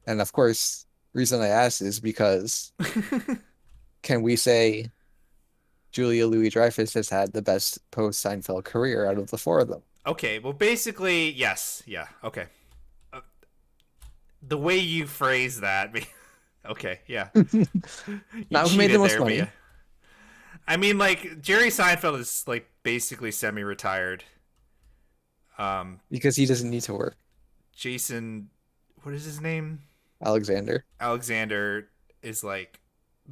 And of course, reason I ask is because can we say Julia Louis-Dreyfus has had the best post Seinfeld career out of the four of them? Okay. Well, basically, yes. Yeah. Okay. Uh, the way you phrase that. Okay. Yeah. You Not who made the cheated most there, but yeah. money I mean, like Jerry Seinfeld is like basically semi-retired. Um, because he doesn't need to work. Jason, what is his name? Alexander. Alexander is like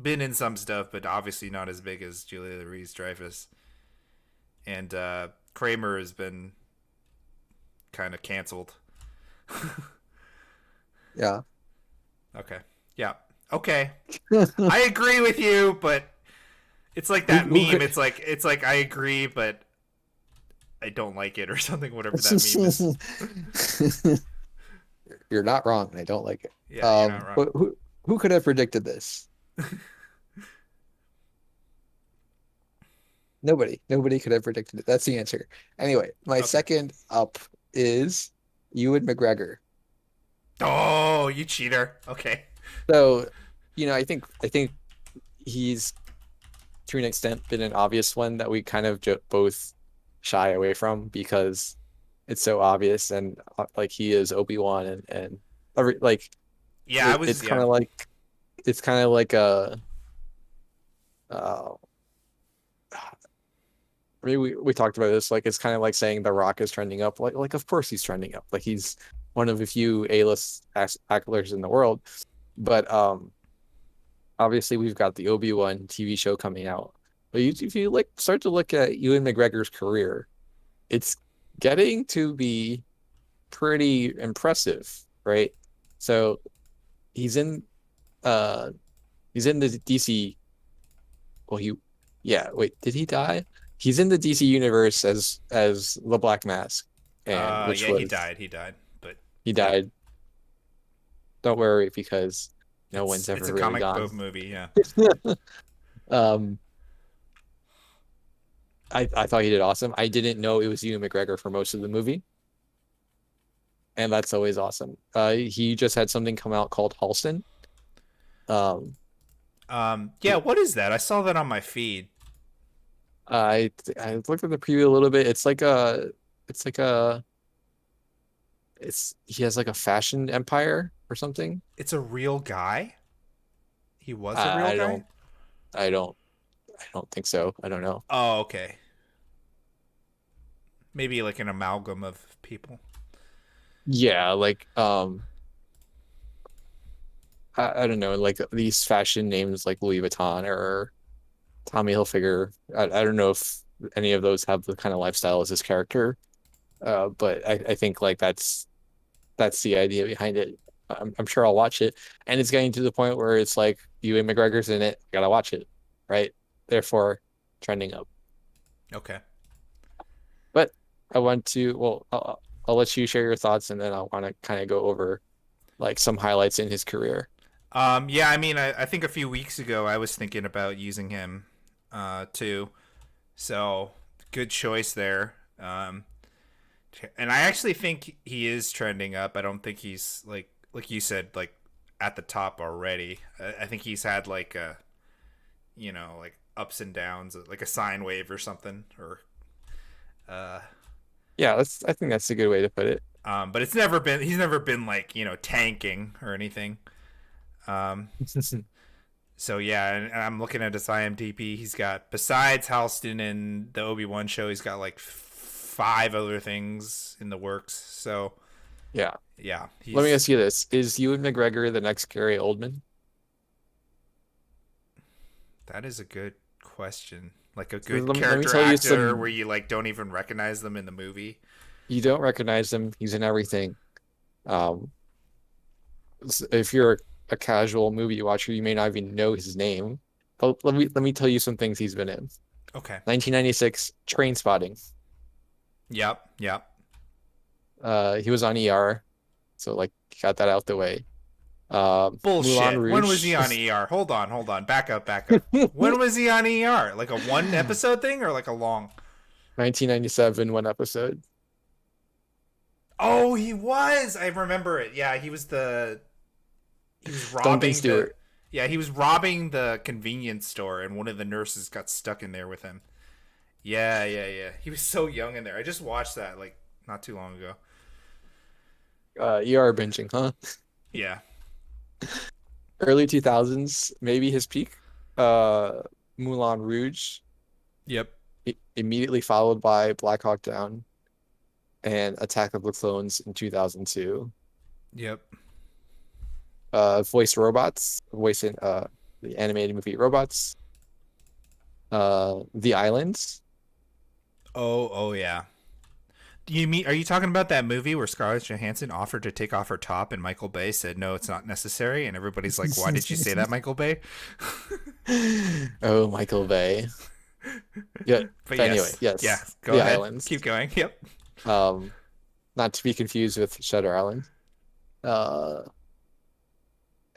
been in some stuff, but obviously not as big as Julia Louis Dreyfus. And Kramer has been kind of canceled. Yeah. Okay. Yeah. Okay. I agree with you, but it's like that Who meme. could It's like I agree, but I don't like it or something. Whatever that meme is. You're not wrong, and I don't like it. Yeah, you're not wrong. But who could have predicted this? Nobody. Nobody could have predicted it. That's the answer. Anyway, my Okay. second up is Ewan McGregor. Oh, you cheater. Okay. So, I think he's to an extent been an obvious one that we kind of both shy away from because it's so obvious, and like he is Obi-Wan, and every like Yeah, I it's was. kind Yeah. of like a uh I mean, we talked about this. Like, it's kind of like saying The Rock is trending up. Like, of course he's trending up. Like, he's one of the few A-list actors in the world. But obviously, we've got the Obi-Wan TV show coming out. But if you like start to look at Ewan McGregor's career, it's getting to be pretty impressive, right? So he's in uh he's in the DC. Well, yeah, wait, did he die? He's in the DC universe as the Black Mask, and which Yeah, he was died. He died. But he yep, died. Don't worry, because no one's it's ever a really comic gone. book movie. Yeah. Um, I thought he did awesome. I didn't know it was Ewan McGregor for most of the movie, and that's always awesome. He just had something come out called Halston. Um, Yeah. What is that? I saw that on my feed. I looked at the preview a little bit. It's like a it's he has like a fashion empire or something. It's a real guy. He was a real I, I guy. don't I don't I don't think so. I don't know. Oh, okay. Maybe like an amalgam of people. Yeah, like I don't know, like these fashion names like Louis Vuitton or Tommy Hilfiger. I don't know if any of those have the kind of lifestyle as his character. But I think like that's the idea behind it. I'm sure I'll watch it, and it's getting to the point where it's like Ewan McGregor's in it. Gotta watch it, right? Therefore, trending up. Okay. But I want to. Well, I'll let you share your thoughts, and then I want to kind of go over like some highlights in his career. Yeah, I mean, I think a few weeks ago I was thinking about using him too. So good choice there. And I actually think he is trending up. I don't think he's like you said, like at the top already. I think he's had like a like ups and downs, like a sine wave or something, or uh, Yeah, that's. I think that's a good way to put it. but he's never been like tanking or anything. Um, so yeah, and I'm looking at his IMDb. He's got, besides Halston and the Obi-Wan show, he's got like five other things in the works. So Yeah. yeah, Let me he's ask you this: is Ewan McGregor the next Gary Oldman? that is a good question. Like a 'Cause good let me character tell you actor where some. you like don't even recognize them in the movie. You don't recognize him. He's in everything. Um, if you're a casual movie watcher, you may not even know his name. But let me tell you some things he's been in. Okay. 1996, Train Spotting. Yep. Yep. He was on ER, so like got that out the way. Moulin Bullshit. When was Rouge. he on ER? Hold on. Hold on. Back up. Back up. When was he on ER? Like a one episode thing or like a long? 1997, one episode. Oh, he was. I remember it. Yeah, he was Duncan robbing the Stewart. yeah, he was robbing the convenience store and one of the nurses got stuck in there with him. Yeah, yeah, yeah. He was so young in there. I just watched that like not too long ago. ER binging, huh? Yeah. Early 2000s, maybe his peak. Uh, Moulin Rouge, Yep. immediately followed by Black Hawk Down and Attack of the Clones in 2002. Yep. Voice robots, voice in the animated movie Robots. The Islands. Oh yeah. Are you talking about that movie where Scarlett Johansson offered to take off her top and Michael Bay said no, it's not necessary, and everybody's like, "Why did you say that, Michael Bay?" Oh, Michael Bay. Yeah. But But anyway, yes, yeah. yes, Go The ahead. Islands. Keep going. Yep. Um, not to be confused with Shutter Island. Uh,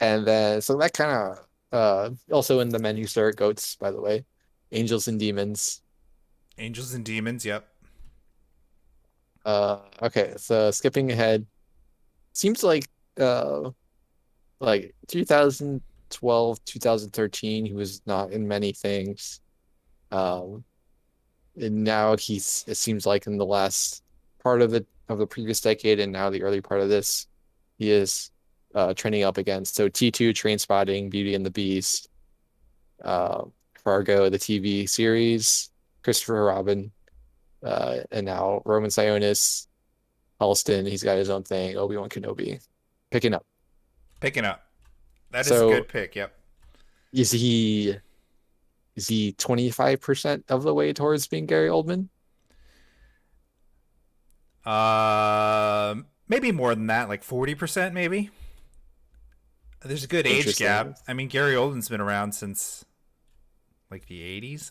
and then so that kind of also in The Men Who Stare at Goats, by the way, Angels and Demons. Angels and Demons. Yep. Okay, so skipping ahead, seems like 2012, 2013, he was not in many things. Um, and now it seems like in the last part of the previous decade and now the early part of this, he is trending up again. So T2, Train Spotting, Beauty and the Beast, uh, Fargo, the TV series, Christopher Robin, and now Roman Sionis, Halston, he's got his own thing, Obi-Wan Kenobi, picking up. Picking up. That is a So good pick. Yep. is he 25% of the way towards being Gary Oldman? maybe more than that, like 40%, maybe. There's a good age Interesting. gap. I mean, Gary Oldman's been around since like the 80s.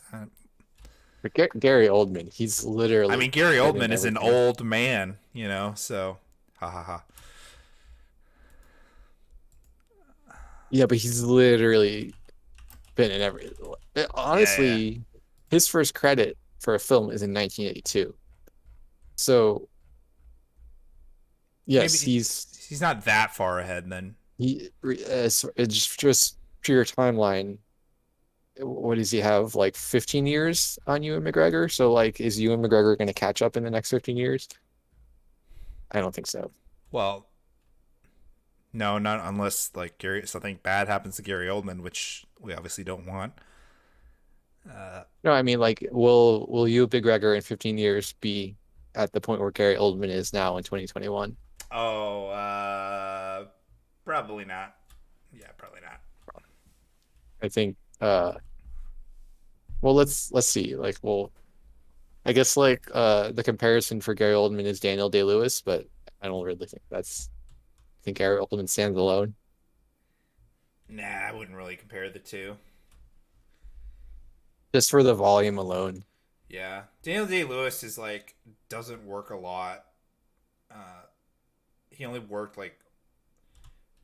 But Gary Oldman, he's I literally mean, Gary been in Oldman is an everything. old man, so ha ha ha. Yeah, but he's literally been in every. Yeah, yeah. Honestly, his first credit for a film is in 1982. So yes, Maybe he's not that far ahead then. it's just pure timeline. What does he have? Like 15 years on Ewan McGregor? So like, is Ewan McGregor going to catch up in the next 15 years? I don't think so. Well, no, not unless like Gary something bad happens to Gary Oldman, which we obviously don't want. No, I mean like, will Ewan McGregor in 15 years be at the point where Gary Oldman is now in 2021? Oh, probably not. Yeah, probably not. I think. Well, let's see. Like, well, I guess like the comparison for Gary Oldman is Daniel Day-Lewis, but I don't really think that's. I think Gary Oldman stands alone. Nah, I wouldn't really compare the two. Just for the volume alone. Yeah, Daniel Day Lewis is like doesn't work a lot. Uh, he only worked like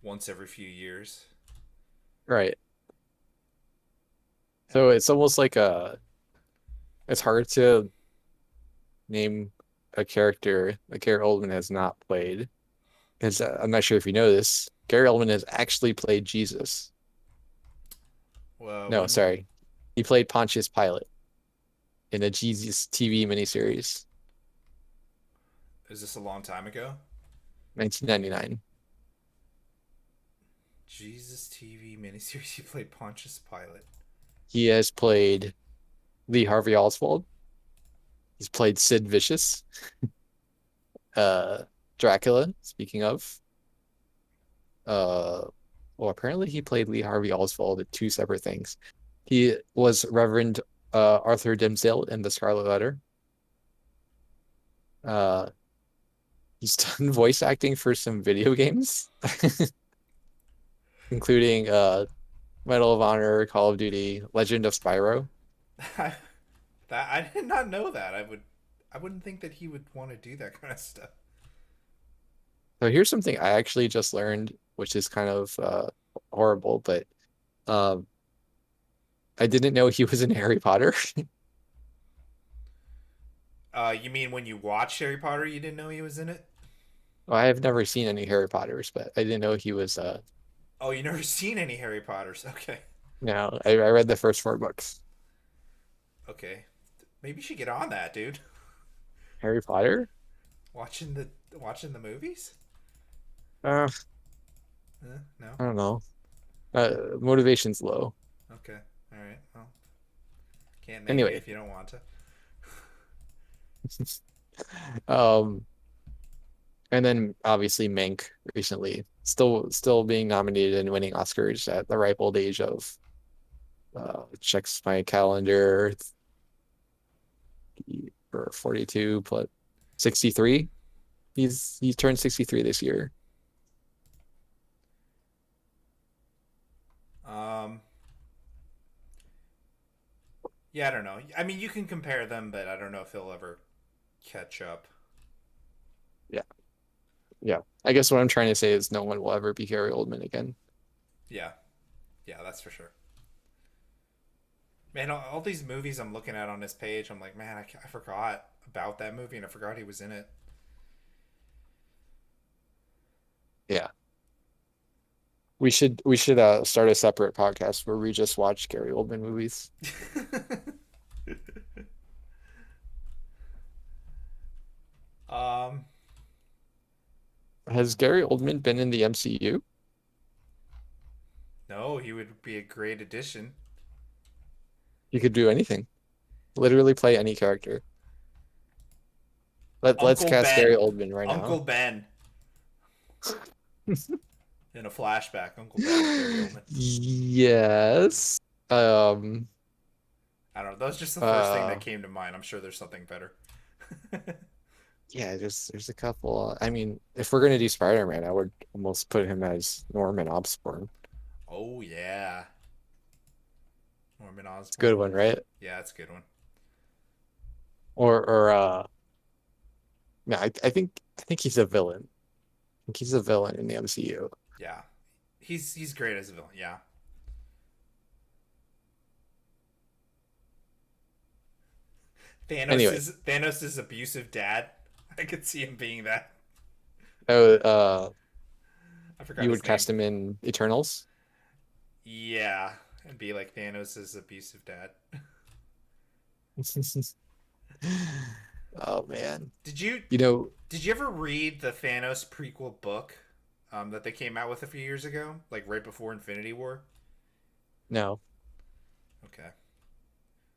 once every few years. Right. So And it's almost like it's hard to name a character that Gary Oldman has not played. Because I'm not sure if you know this, Gary Oldman has actually played Jesus. No, when sorry. He played Pontius Pilate in a Jesus TV miniseries, is this a long time ago? 1999. Jesus TV miniseries. He played Pontius Pilate. He has played Lee Harvey Oswald. He's played Sid Vicious, uh, Dracula, speaking of. Uh, well, apparently he played Lee Harvey Oswald in two separate things. He was Reverend Arthur Dimmesdale in The Scarlet Letter. Uh, he's done voice acting for some video games, including Medal of Honor, Call of Duty, Legend of Spyro. that I did not know that. I wouldn't think that he would want to do that kind of stuff. So here's something I actually just learned, which is kind of horrible, but um, I didn't know he was in Harry Potter. You mean when you watched Harry Potter, you didn't know he was in it? Well, I have never seen any Harry Potters, but I didn't know he was. Oh, you never seen any Harry Potters? Okay, No, I read the first four books. okay. Maybe you should get on that, dude. Harry Potter? Watching the movies? Uh, No. I don't know. Motivation's low. Okay. All right. Well, can't make you Anyway, if you don't want to. um, and then obviously Mank recently, still being nominated and winning Oscars at the ripe old age of checks my calendar for 42 plus 63. He turned 63 this year. Um. Yeah, I don't know. I mean, you can compare them, but I don't know if he'll ever catch up. Yeah, yeah. I guess what I'm trying to say is no one will ever be Gary Oldman again. Yeah. Yeah, that's for sure. Man, all these movies I'm looking at on this page, I'm like, man, I forgot about that movie and I forgot he was in it. Yeah. We should start a separate podcast where we just watch Gary Oldman movies. um, Has Gary Oldman been in the MCU? no, he would be a great addition. He could do anything. Literally play any character. Let's Uncle cast Gary Ben. Oldman right Uncle now. Ben. In a flashback, Uncle Ben, Gary Oldman. Yes. Um, I don't know. That was just the first thing that uh, came to mind. I'm sure there's something better. Yeah, there's a couple. I mean, if we're gonna do Spider-Man, I would almost put him as Norman Osborn. Oh yeah, Norman It's a good Osborn. one, right? Yeah, that's a good one. Or no, I think he's a villain. I think he's a villain in the MCU. Yeah, he's great as a villain. Yeah, Anyway, Thanos' abusive dad. I could see him being that. oh, I forgot you his would name. cast him in Eternals. Yeah, and be like Thanos' abusive dad. Oh man. Did you You know, did you ever read the Thanos prequel book that they came out with a few years ago, like right before Infinity War? no. Okay.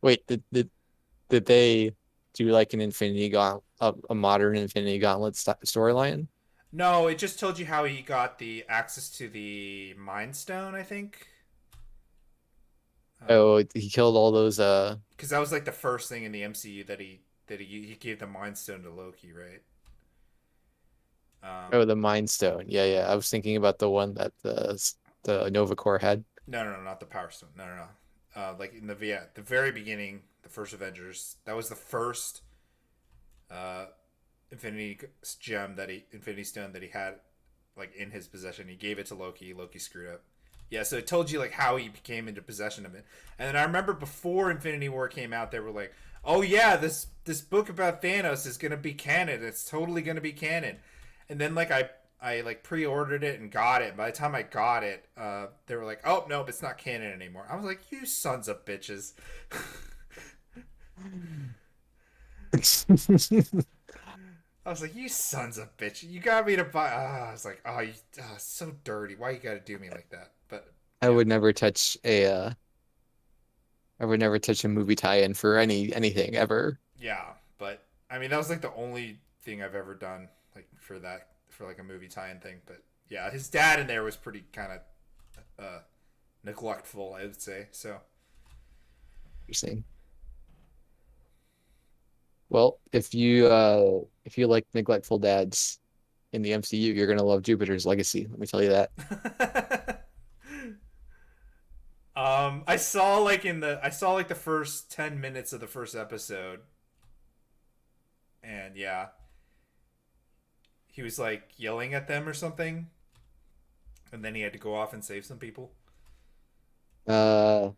Wait, did they do like an Infinity Gauntlet, a modern Infinity Gauntlet storyline? No, it just told you how he got the access to the Mind Stone. I think. Oh, he killed all those Because that was like the first thing in the MCU that he gave the Mind Stone to Loki, right? Um, oh, the Mind Stone. Yeah, yeah. I was thinking about the one that the Nova Corps had. no, not the Power Stone. No, no, no. Like in the very beginning, the first Avengers. That was the first uh, Infinity Stone that he had like in his possession. He gave it to Loki. Loki screwed up. Yeah, so it told you like how he came into possession of it. And then I remember before Infinity War came out, they were like, "Oh yeah, this book about Thanos is gonna be canon. It's totally gonna be canon." And then like I like pre-ordered it and got it. By the time I got it, they were like, "Oh nope, it's not canon anymore." I was like, "You sons of bitches." I was like, "You sons of bitch! You got me to buy." I was like, "Oh, you so dirty. Why you got to do me like that?" But I yeah, would never touch I would never touch a movie tie-in for anything ever. yeah. But I mean, that was like the only thing I've ever done like for that for like a movie tie-in thing. But yeah, his dad in there was pretty kind of uh, neglectful, I would say. So Interesting. Well, if you like neglectful dads in the MCU, you're gonna love Jupiter's Legacy. Let me tell you that. I saw like the first 10 minutes of the first episode, and yeah, he was like yelling at them or something, and then he had to go off and save some people. Uh,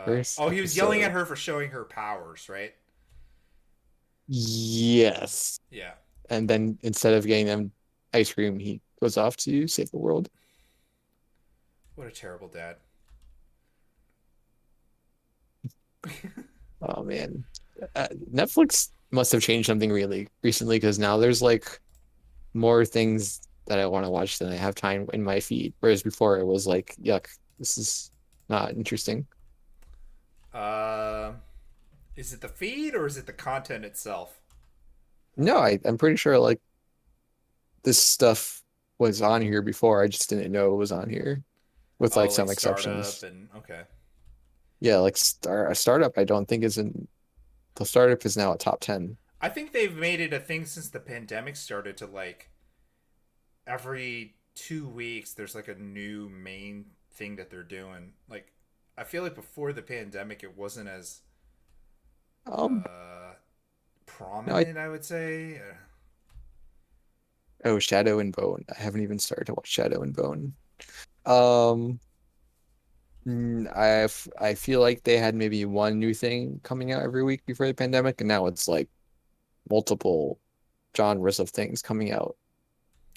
first Oh, he was yelling at episode. her for showing her powers, right? Yes. Yeah. And then instead of getting them ice cream, he goes off to save the world. What a terrible dad. Oh man. Netflix must have changed something really recently because now there's like more things that I want to watch than I have time in my feed. Whereas before it was like, yuck, this is not interesting. Uh, is it the feed or is it the content itself? No, I'm pretty sure like this stuff was on here before. I just didn't know it was on here with Oh, like like some startup exceptions. and okay. Yeah, like a startup I don't think is in the startup is now a top 10. I think they've made it a thing since the pandemic started to like every 2 weeks there's like a new main thing that they're doing. Like I feel like before the pandemic it wasn't as Um, uh no, I prominent, I would say. oh Shadow and Bone. I haven't even started to watch Shadow and Bone. Um, I feel like they had maybe one new thing coming out every week before the pandemic, and now it's like multiple genres of things coming out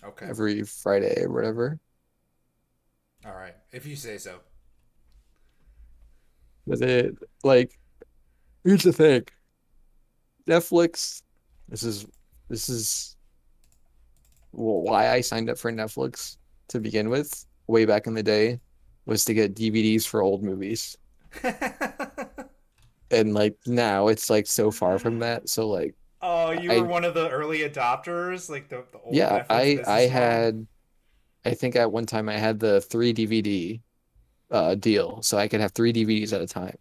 Okay. every Friday or whatever. All right. If you say so. But it like here's the thing. Netflix, this is this is why I signed up for Netflix to begin with, way back in the day, was to get DVDs for old movies. And like now it's like so far from that. So like Oh, you were I one of the early adopters, like the old yeah, Netflix I business model. had I think at one time I had the three DVD deal, so I could have three DVDs at a time.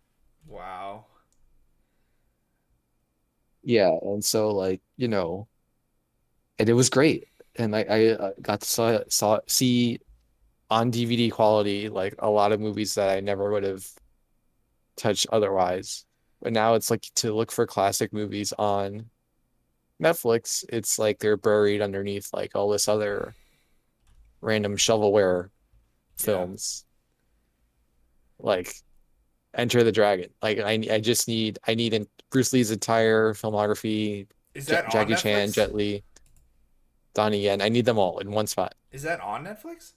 Wow. yeah, and so like, and it was great. And I got to see on DVD quality like a lot of movies that I never would have touched otherwise. But now it's like to look for classic movies on Netflix, it's like they're buried underneath like all this other random shovelware Yeah. films, like Enter the Dragon. Like I need Bruce Lee's entire filmography, Is that on Jackie Chan, Netflix? Jet Li, Donnie Yen. I need them all in one spot. Is that on Netflix?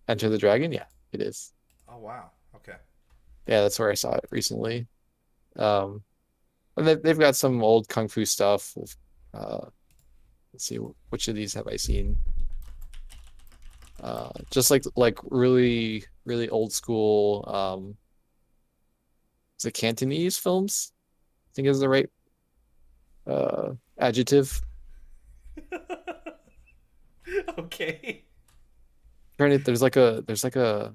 Enter the Dragon, yeah, it is. Oh wow. Okay. Yeah, that's where I saw it recently. Um, and they've got some old kung fu stuff. Uh, let's see, which of these have I seen? Just like really really old school. Is it Cantonese films? I think is the right adjective. Okay. There's like a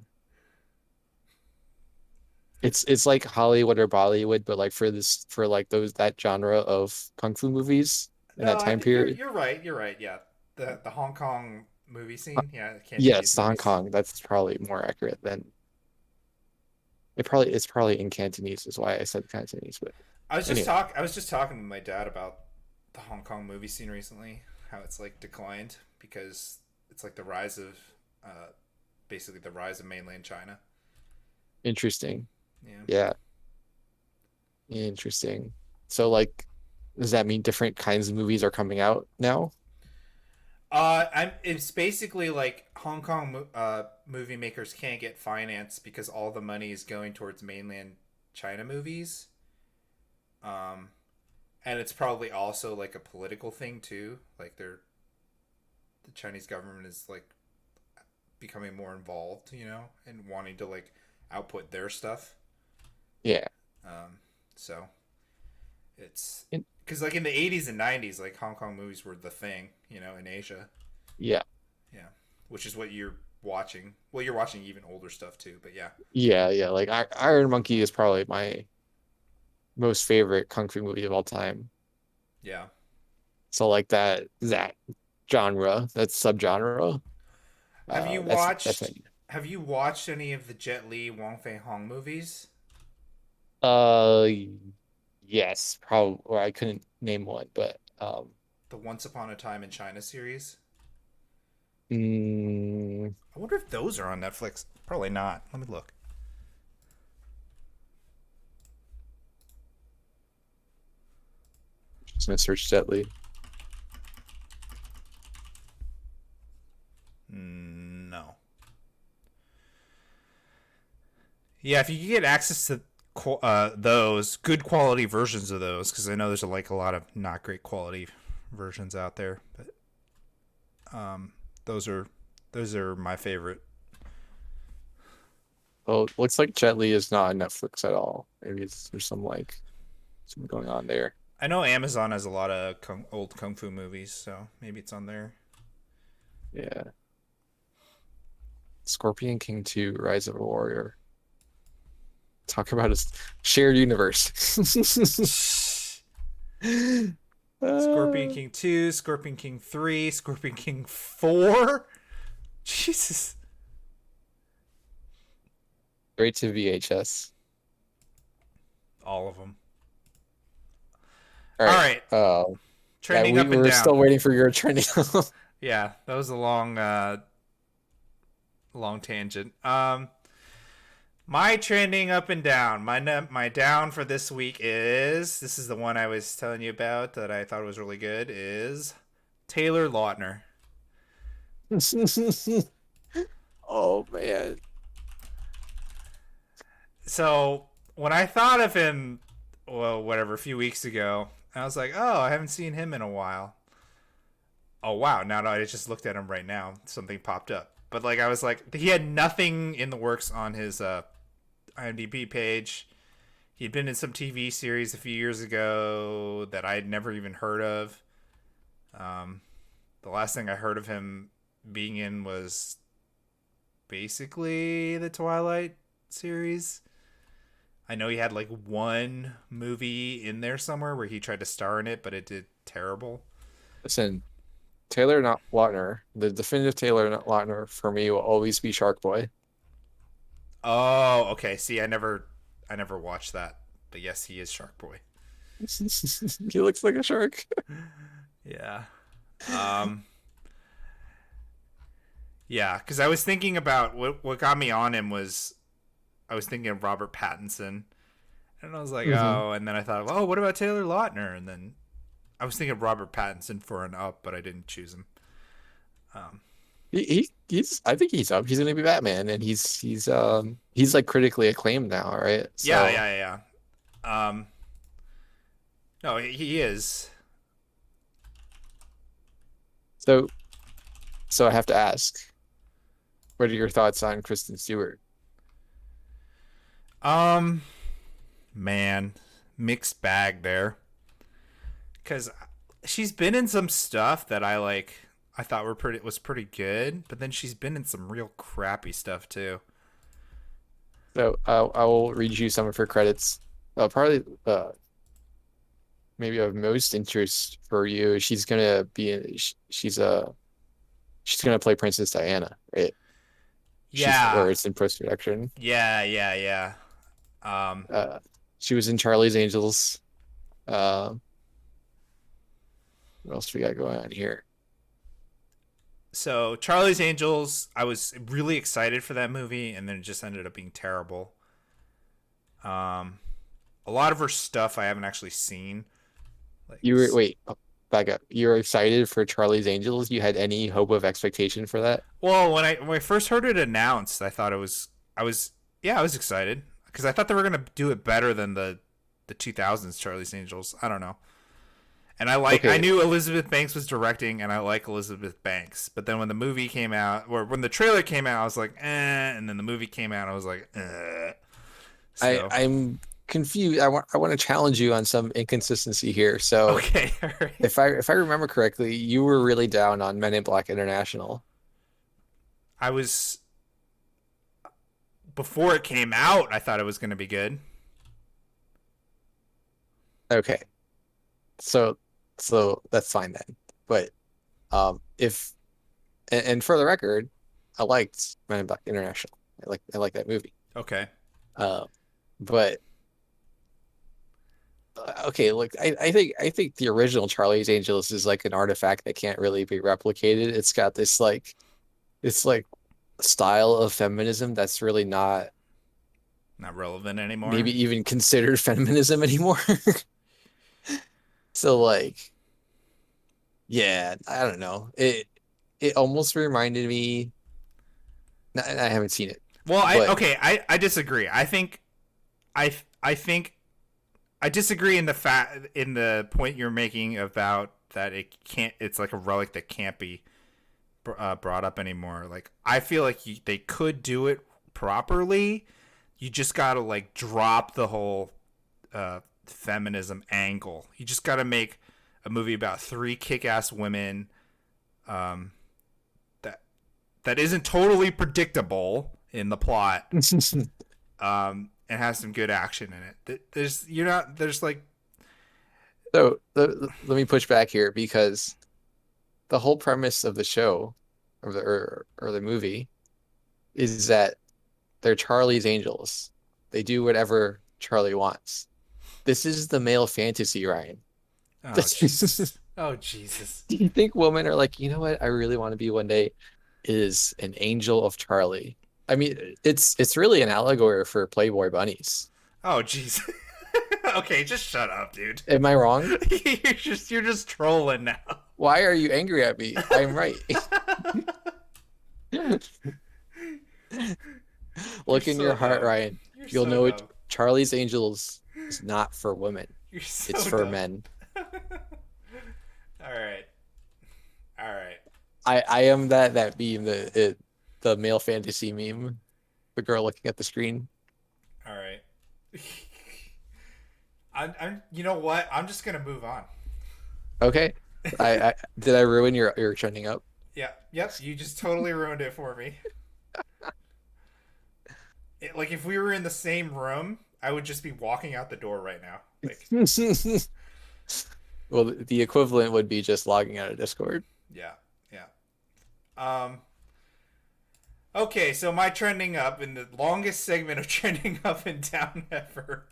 it's like Hollywood or Bollywood, but like for like those that genre of kung fu movies in that No, I time think you're period. you're right. You're right. Yeah. The Hong Kong movie scene. Yeah, Yes, Cantonese the Hong movies. Kong. That's probably more accurate than it's probably in Cantonese is why I said Cantonese. But anyway, I was just talking with my dad about the Hong Kong movie scene recently. How it's like declined because it's like the rise of, uh, basically the rise of mainland China. interesting. Yeah. Yeah, interesting. So like, does that mean different kinds of movies are coming out now? It's basically like Hong Kong movie makers can't get finance because all the money is going towards mainland China movies. Um, and it's probably also like a political thing too. Like the Chinese government is like becoming more involved, and wanting to like output their stuff. Yeah. Um, so it's In- because like in the 80s and 90s, like Hong Kong movies were the thing, in Asia. yeah. Yeah, which is what you're watching. Well, you're watching even older stuff too, but yeah, Yeah. Like Iron Monkey is probably my most favorite kung fu movie of all time. yeah. So like that genre, that subgenre, Have you that's watched? it. Have you watched any of the Jet Li Wong Fei Hong movies? Uh, yes, probably. Or I couldn't name one, but The Once Upon a Time in China series. mm, I wonder if those are on Netflix. Probably not. Let me look. just gonna search Jet. No. Yeah, if you can get access to those good quality versions of those, because I know there's like a lot of not great quality versions out there, but um, those are those are my favorite. Oh, looks like Jet Li is not on Netflix at all. Maybe there's something going on there. I know Amazon has a lot of old kung fu movies, so maybe it's on there. Yeah. Scorpion King 2, Rise of a Warrior. Talk about a shared universe. Scorpion Uh, King 2, Scorpion King 3, Scorpion King 4. Jesus. Straight to VHS. All of them. All All right. right. Yeah, Trending up and we're down. still waiting for your trending. Yeah, that was a long tangent. My trending up and down. My down for this week is this is the one I was telling you about that I thought was really good is Taylor Lautner. Oh man. So when I thought of him, well, whatever, a few weeks ago, I was like, oh, I haven't seen him in a while. Oh wow! Now that I just looked at him right now, something popped up. But like I was like, he had nothing in the works on his IMDb page. He'd been in some TV series a few years ago that I'd never even heard of. Um, the last thing I heard of him being in was basically the Twilight series. I know he had like one movie in there somewhere where he tried to star in it, but it did terrible. Listen, Taylor not Lautner, the definitive Taylor not Lautner for me will always be Shark Boy. Oh, okay. See, I never watched that, but yes, he is Shark Boy. He looks like a shark. Yeah. Um. Yeah, because I was thinking about what got me on him was I was thinking of Robert Pattinson, and I was like, hmm oh, and then I thought, oh, what about Taylor Lautner? And then I was thinking of Robert Pattinson for an up, but I didn't choose him. Um. He's I think he's up. He's gonna be Batman, and he's like critically acclaimed now, right? Yeah, So yeah, yeah. No, he is. so so I have to ask, what are your thoughts on Kristen Stewart? Um, man, mixed bag there. Because she's been in some stuff that I like. I thought was pretty good, but then she's been in some real crappy stuff too. So I will read you some of her credits. Probably maybe of most interest for you. She's gonna play Princess Diana, right? She's or Yeah, it's in post production. yeah, yeah, yeah. Um, Uh, she was in Charlie's Angels. Uh, what else we got going on here? so Charlie's Angels, I was really excited for that movie, and then it just ended up being terrible. Um, a lot of her stuff I haven't actually seen. Like, You were wait, back up. You were excited for Charlie's Angels? You had any hope of expectation for that? well, when I first heard it announced, I thought I was yeah, I was excited because I thought they were gonna do it better than the 2000s Charlie's Angels. I don't know. And I Okay, knew Elizabeth Banks was directing, and I like Elizabeth Banks. But then when the movie came out, or when the trailer came out, I was like, eh. And then the movie came out, I was like, eh. So I'm confused. I want to challenge you on some inconsistency here. So okay, all right. if I remember correctly, you were really down on Men in Black International. I was before it came out. I thought it was going to be good. Okay, so so that's fine then. But if and for the record, I liked Men in Black International. I like that movie. Okay. Uh, but okay, look, I think the original Charlie's Angels is like an artifact that can't really be replicated. It's got this style of feminism that's really not Not relevant anymore. maybe even considered feminism anymore. So like, yeah, I don't know. It almost reminded me. I haven't seen it, Well, but I disagree. I think I disagree in the point you're making about that it can't. It's like a relic that can't be brought up anymore. Like I feel like they could do it properly. You just gotta like drop the whole feminism angle. You just gotta make a movie about three kick-ass women um, that that isn't totally predictable in the plot, and has some good action in it. There's like so let me push back here because the whole premise of the show or the movie is that they're Charlie's Angels. They do whatever Charlie wants. This is the male fantasy, Ryan. oh This is, Jesus, oh Jesus. do you think women are like, you know what, I really want to be one day is an angel of Charlie? I mean, it's really an allegory for Playboy bunnies. Oh jeez. Okay, just shut up, dude. Am I wrong? You're just trolling now. Why are you angry at me? I'm right. You're Look in so your heart, dumb. Ryan. You're You'll so know it. dumb. Charlie's Angels is not for women. You're so It's for dumb. men. All right. All right. I am that meme, the male fantasy meme, the girl looking at the screen. All right. I'm you know what? I'm just going to move on. Okay. I did I ruin your trending up? Yeah. Yep, you just totally ruined it for me. Like if we were in the same room, I would just be walking out the door right now. Like, Well, the equivalent would be just logging out of Discord. yeah, yeah. Um, okay, so my trending up in the longest segment of trending up and down ever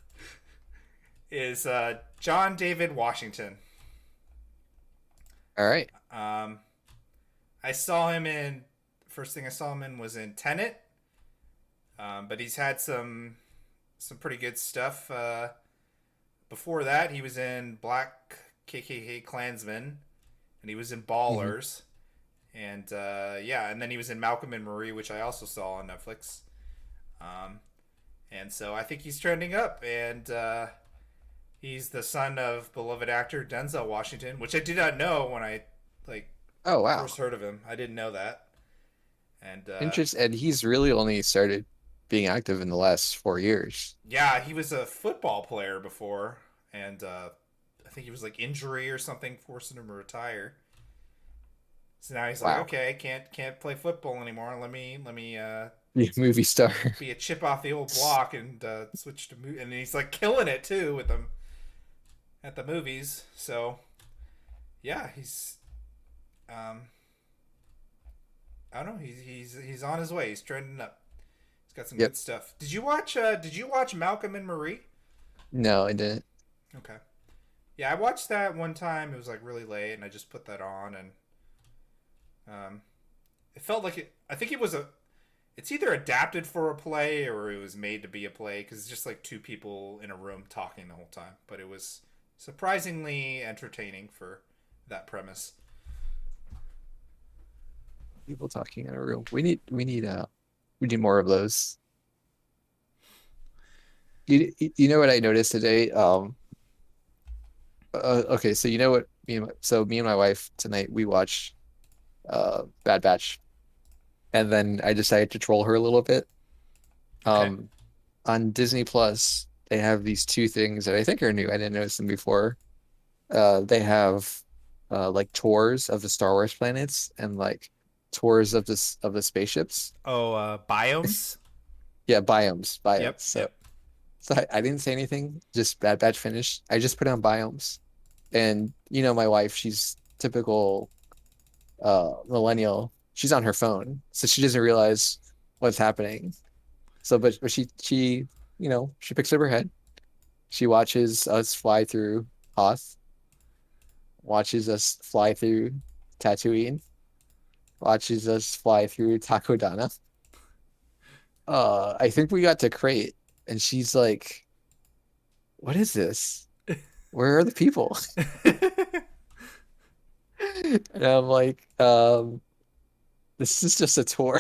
is John David Washington. All right. Um, I saw him in first thing I saw him in was in Tenet, but he's had some pretty good stuff. Before that, he was in Black KKK Klansman, and he was in Mhm. Ballers, and yeah, and then he was in Malcolm and Marie, which I also saw on Netflix. Um, and so I think he's trending up, and he's the son of beloved actor Denzel Washington, which I did not know when I like Oh, first wow. heard of him. I didn't know that, and And he's really only started being active in the last 4 years. yeah, he was a football player before, and I think he was like injury or something forcing him to retire. So now he's like, Wow. okay, can't play football anymore. Let me Movie star. be a chip off the old block and switch to and he's like killing it too with them at the movies. So yeah, he's um I don't know, he's on his way. He's trending up. He's got some Yep. good stuff. Did you watch Malcolm and Marie? No, I didn't. Okay. Yeah, I watched that one time. It was like really late, and I just put that on, and um, it felt like it. I think it was a. It's either adapted for a play or it was made to be a play because it's just like two people in a room talking the whole time. But it was surprisingly entertaining for that premise. People talking in a room. We need more of those. You know what I noticed today? Okay, so you know what me and my wife tonight we watched Bad Batch, and then I decided to troll her a little bit. Okay. Um, on Disney Plus, they have these two things that I think are new. I didn't notice them before. They have like tours of the Star Wars planets and like tours of the spaceships. Oh, biomes. Yeah, biomes. Yep. So, Yep. I didn't say anything. Just Bad Batch finished. I just put on biomes, and my wife, she's typical millennial. She's on her phone, so she doesn't realize what's happening. So, but she picks up her head. She watches us fly through Hoth, watches us fly through Tatooine, watches us fly through Takodana. I think we got to Crate, and she's like, "What is this? Where are the people?" And I'm like, "This is just a tour."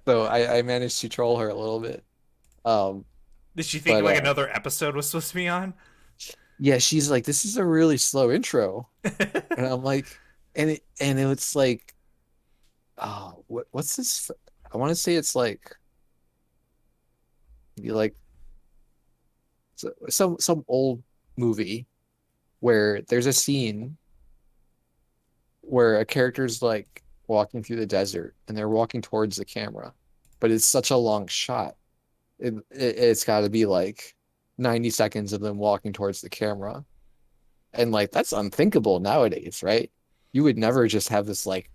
So I managed to troll her a little bit. Um, Did she think but like another episode was supposed to be on? yeah, she's like, "This is a really slow intro," and I'm like, and it's like, oh, what's this? I want to say it's like, maybe like some old movie where there's a scene where a character's like walking through the desert and they're walking towards the camera, but it's such a long shot. It's got to be like 90 seconds of them walking towards the camera. And like that's unthinkable nowadays, right? You would never just have this like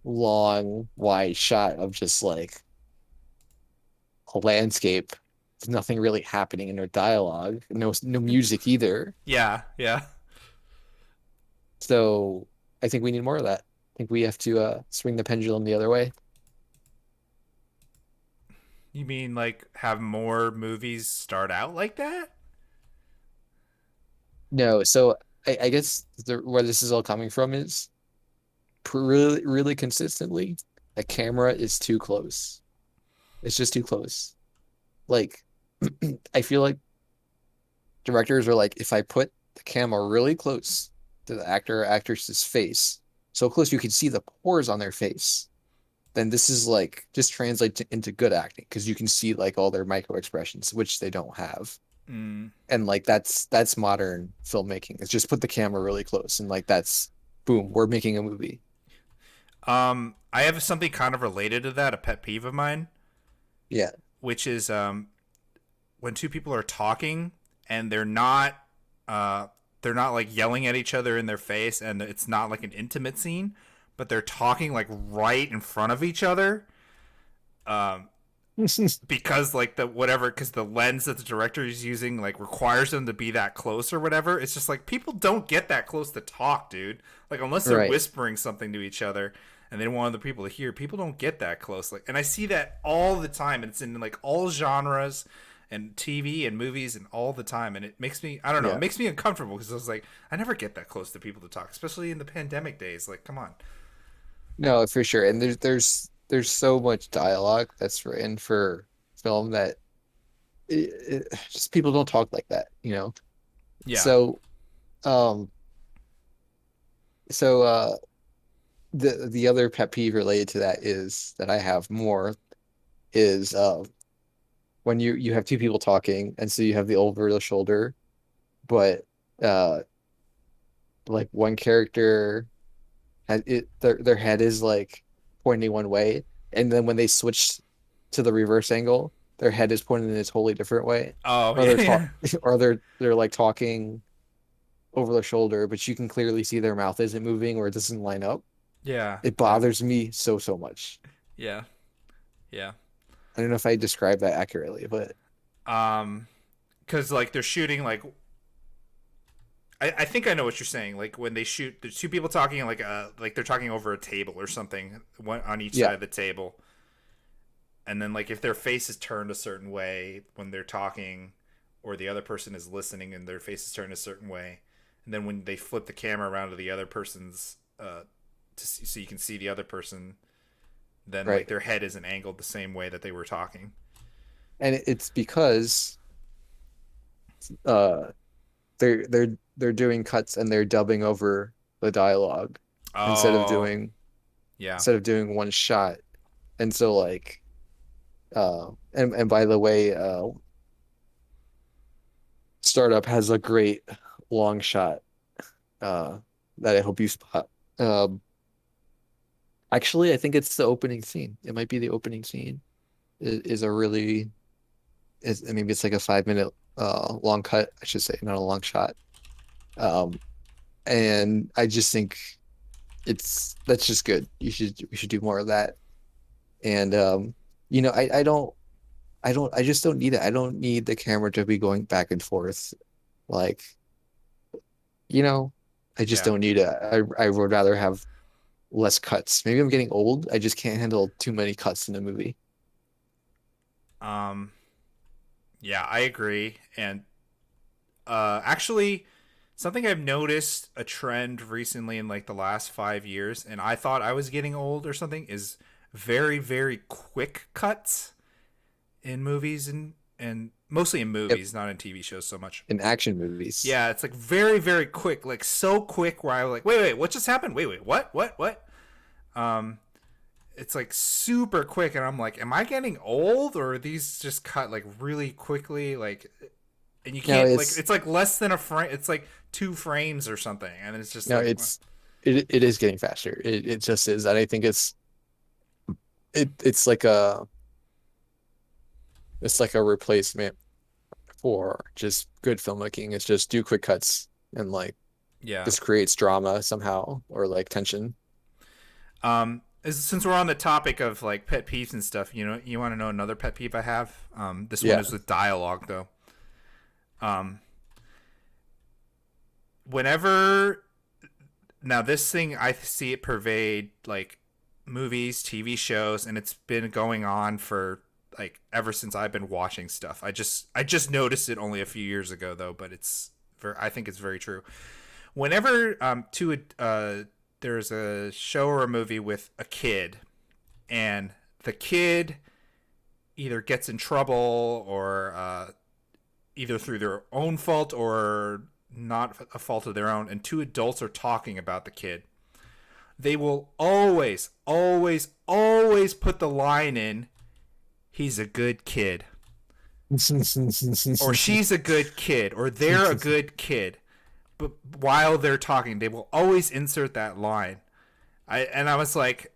long, wide shot of just like a landscape with nothing really happening in their dialogue, no music either. Yeah. Yeah. So I think we need more of that. I think we have to swing the pendulum the other way. You mean like have more movies start out like that? No, so I guess where this is all coming from is really, really consistently, the camera is too close. It's just too close. Like, I feel like directors are like, if I put the camera really close to the actor or actress's face, so close you can see the pores on their face, then this is like just translates into good acting because you can see like all their micro expressions, which they don't have. Mm. And like that's modern filmmaking. It's just put the camera really close and like that's boom, we're making a movie. I have something kind of related to that, a pet peeve of mine, Yeah. which is when two people are talking and uh they're not like yelling at each other in their face, and it's not like an intimate scene, but they're talking like right in front of each other. Um, because like the whatever, because the lens that the director is using like requires them to be that close or whatever. It's just like people don't get that close to talk, dude. Like unless they're Right. whispering something to each other and they don't want other people to hear, people don't get that close. Like, and I see that all the time. And it's in like all genres and TV and movies and all the time. And it makes me, I don't know, it Yeah. makes me uncomfortable because I was like, I never get that close to people to talk, especially in the pandemic days. Like, come on. No, for sure. And there's so much dialogue that's written for film that just people don't talk like that, you know. Yeah. So um so the other pet peeve related to that is that I have more is when you have two people talking and so you have the over the shoulder, but uh like one character had it their head is like pointing one way, and then when they switch to the reverse angle, their head is pointing in a totally different way, Oh, or yeah. they're talk Yeah. or they're like talking over their shoulder, but you can clearly see their mouth isn't moving or it doesn't line up. Yeah. It Yeah. bothers me so much. Yeah. Yeah. I don't know if I described that accurately, but Um, because like they're shooting like I think I know what you're saying. Like when they shoot, there's two people talking like they're talking over a table or something, one on each yeah, side of the table, and then like if their face is turned a certain way when they're talking, or the other person is listening and their face is turned a certain way, and then when they flip the camera around to the other person's to see, so you can see the other person, then like right. their head isn't angled the same way that they were talking. And it's because uh they're doing cuts and they're dubbing over the dialogue instead of Oh, doing yeah. one shot. And so like and by the way, Startup has a great long shot uh that I hope you spot. Um Actually, I think it's the opening scene. It might be the opening scene. It is a really is maybe it's like a 5 minute long cut, I should say, not a long shot. Um and I just think it's that's just good. We should do more of that. And you know, I just don't need it. I don't need the camera to be going back and forth. Like, you know, I just Yeah. don't need it. I would rather have less cuts. Maybe I'm getting old. I just can't handle too many cuts in a movie. Um, yeah, I agree. And actually, something I've noticed a trend recently in like the last 5 years, and I thought I was getting old or something, is very, very quick cuts in movies and mostly in Yep, movies, not in TV shows so much. in action movies. Yeah, it's like very, very quick, like so quick where I was like, wait, what just happened? Wait, what? Um, it's like super quick, and I'm like, am I getting old, or are these just cut like really quickly? Like, and you No, can't like it's like less than a frame. It's like 2 frames or something, and it's just no, like, it is getting faster. It just is, and I think it's like a replacement for just good filmmaking. It's just do quick cuts and like yeah. this creates drama somehow or like tension. Since we're on the topic of like pet peeves and stuff, you know, you want to know another pet peeve I have. This one Yeah. is with dialogue though. Um, whenever now this thing I see it pervade like movies, TV shows, and it's been going on for like ever since I've been watching stuff. I just noticed it only a few years ago though, but I think it's very true. Whenever there's a show or a movie with a kid, and the kid either gets in trouble or either through their own fault or not a fault of their own, and two adults are talking about the kid, they will always put the line in, he's a good kid, or she's a good kid, or they're a good kid. But while they're talking, they will always insert that line. I was like,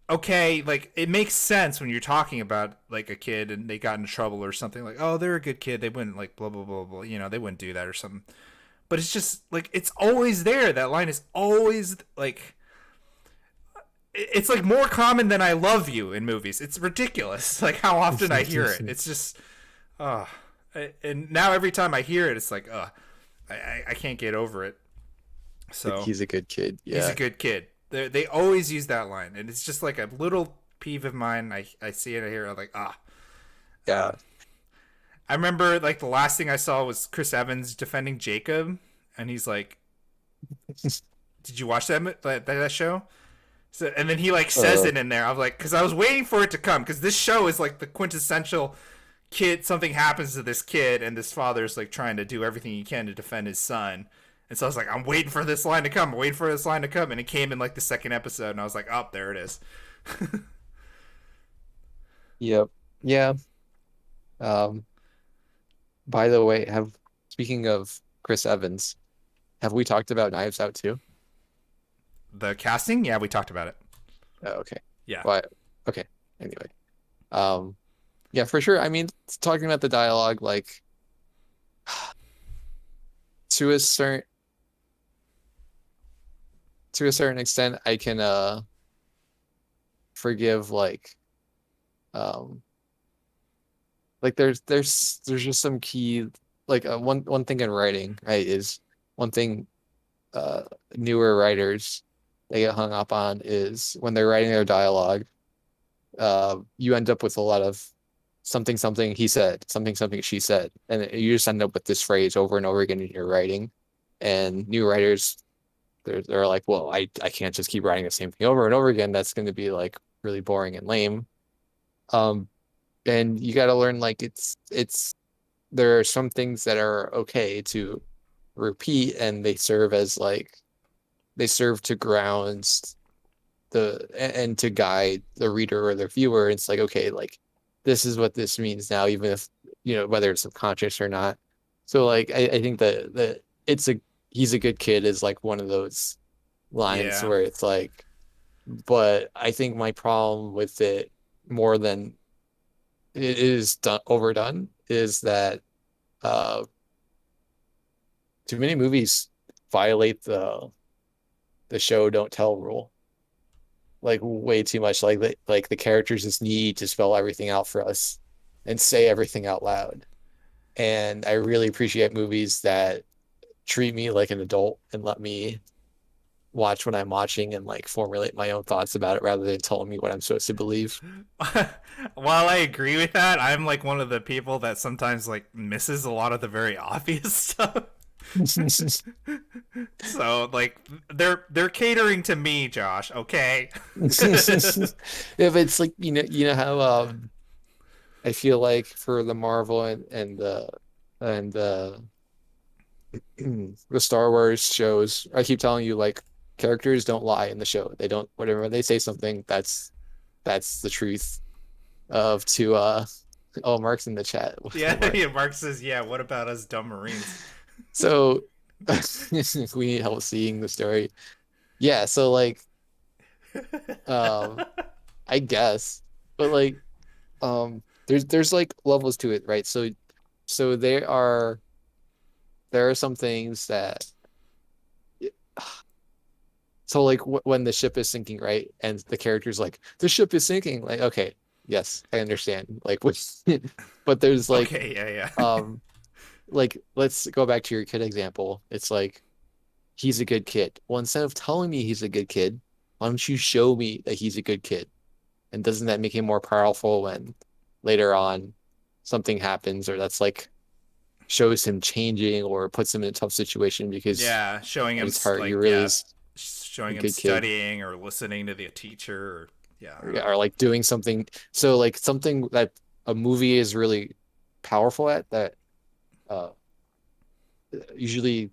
okay, like it makes sense when you're talking about like a kid and they got in trouble or something, like, oh, they're a good kid, they wouldn't like blah blah blah blah, they wouldn't do that or something. But it's just like it's always there. That line is always like it's like more common than "I love you" in movies. It's ridiculous, like how often I hear it. It's just, uh, and now every time I hear it, it's like, I can't get over it. So He's a good kid. he's a Yeah. good kid. They always use that line, and it's just like a little peeve of mine. I see it here. I'm like, Yeah. I remember like the last thing I saw was Chris Evans defending Jacob, and he's like, "Did you watch that show?" So, and then he like says Uh, it in there. I was like, because I was waiting for it to come, because this show is like the quintessential kid. Something happens to this kid, and this father's like trying to do everything he can to defend his son. And so I was like, I'm waiting for this line to come. I'm waiting for this line to come, and it came in like the second episode, and I was like, oh, there it is. yep. Yeah. Um, by the way, have speaking of Chris Evans, have we talked about Knives Out too? The casting, yeah, we talked about it. Oh, okay. Yeah, But okay. Anyway. Um, yeah, for sure. I mean, talking about the dialogue, like to a certain to a certain extent, I can forgive um there's just some key like one thing in writing, right, is one thing uh newer writers they get hung up on is when they're writing their dialogue, you end up with a lot of something something he said, something something she said, and you just end up with this phrase over and over again in your writing. And new writers, they're like, well, I can't just keep writing the same thing over and over again. That's going to be like really boring and lame. Um, and you got to learn like it's there are some things that are okay to repeat, and they serve to ground and to guide the reader or the viewer. It's like, okay, like this is what this means now, even if whether it's subconscious or not. So like I think that it's a he's a good kid is like one of those lines yeah, where it's like, but I think my problem with it more than it is done overdone is that uh too many movies violate the show don't tell rule like way too much. Like the characters just need to spell everything out for us and say everything out loud. And I really appreciate movies that treat me like an adult and let me watch what I'm watching and like formulate my own thoughts about it rather than telling me what I'm supposed to believe. while I agree with that, I'm like one of the people that sometimes like misses a lot of the very obvious stuff. So like they're catering to me, Josh. Okay. If it's like how I feel like for the Marvel and the Star Wars shows, I keep telling you like characters don't lie in the show. They don't whatever they say something, that's the truth of to oh, Mark's in the chat. Yeah, Mark. yeah. Mark says, "Yeah. What about us dumb Marines?" So we need help seeing the story. Yeah, so like um I guess. But like there's like levels to it, right? So there are some things that so like when the ship is sinking, right? And the character's like, the ship is sinking. Like, okay, yes, I understand. Like, but there's Okay. Yeah. Yeah. um, like, let's go back to your kid example. It's like, he's a good kid. Well, instead of telling me he's a good kid, why don't you show me that he's a good kid? And doesn't that make him more powerful when later on something happens or that's like shows him changing or puts him in a tough situation because Yeah. Showing at him his heart he like, really yeah, is a showing him good kid. studying or listening to the teacher. Or yeah. I don't know. Or like doing something. So like something that a movie is really powerful at that uh usually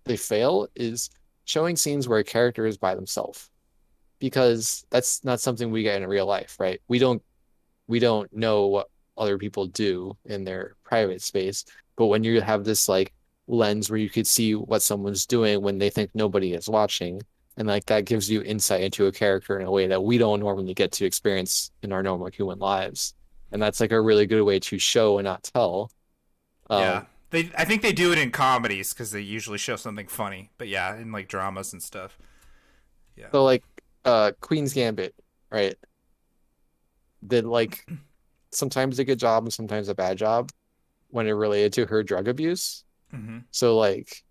they fail is showing scenes where a character is by themselves because that's not something we get in real life, right? We don't know what other people do in their private space, but when you have this like lens where you could see what someone's doing when they think nobody is watching, And like that gives you insight into a character in a way that we don't normally get to experience in our normal human lives. And that's like a really good way to show and not tell. Yeah. Um, I think they do it in comedies because they usually show something funny. But yeah, in like dramas and stuff. Yeah. so like Queen's Gambit, right? Did like sometimes a good job and sometimes a bad job when it related to her drug abuse. Mm-hmm. So like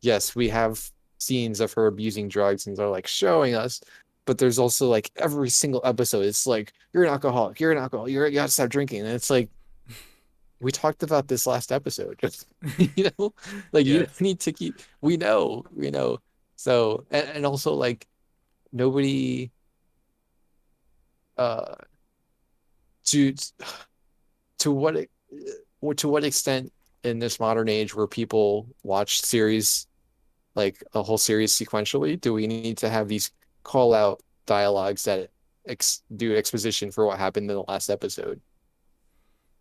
yes, we have scenes of her abusing drugs and they're like showing us, but there's also like every single episode, it's like, you're an alcoholic, you're an alcoholic, you gotta stop drinking. And it's like, we talked about this last episode. Just, you know, like you Yes. don't need to keep, we know. So, and also like nobody, uh, to, to what, to what extent in this modern age where people watch series like a whole series sequentially? Do we need to have these call out dialogues that do exposition for what happened in the last episode,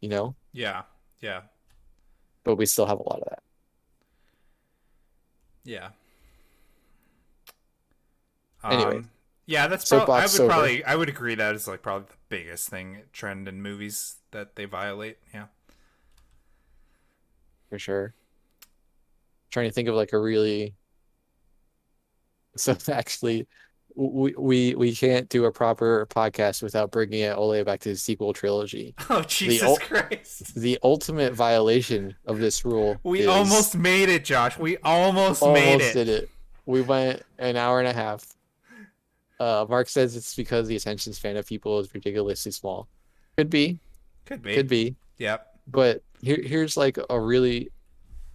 you know? Yeah. Yeah. But we still have a lot of that. Yeah. Anyway, Um. Yeah, that's probably. soapbox over I would agree that is like probably the biggest thing trend in movies that they violate. Yeah. for sure. Trying to think of like a really so actually we can't do a proper podcast without bringing it all the way back to the sequel trilogy. Oh The Jesus Christ! the ultimate violation of this rule We is almost made it, Josh. We almost made almost it. did it. We went an hour and a half. Mark says it's because the attention span of people is ridiculously small. Could be, Could be. could be. Yep. But here's like a really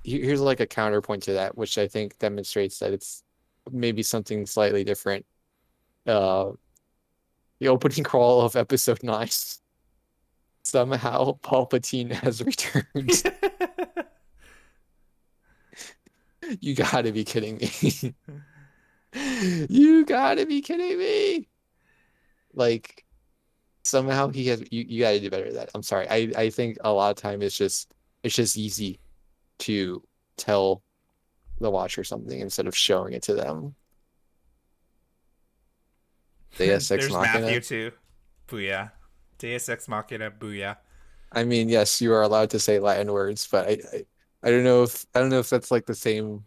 here's like a counterpoint to that, which I think demonstrates that it's maybe something slightly different. Uh, the opening crawl of episode 9. Somehow Palpatine has returned. You gotta be kidding me. You gotta be kidding me. Like somehow he has you gotta do better than that. I'm sorry. I think a lot of time it's just easy to tell the watcher something instead of showing it to them. Deus Ex There's Matthew Machina. too. Booyah. Deus Ex Machina. Booyah. I mean, yes, you are allowed to say Latin words, but I don't know if that's like the same.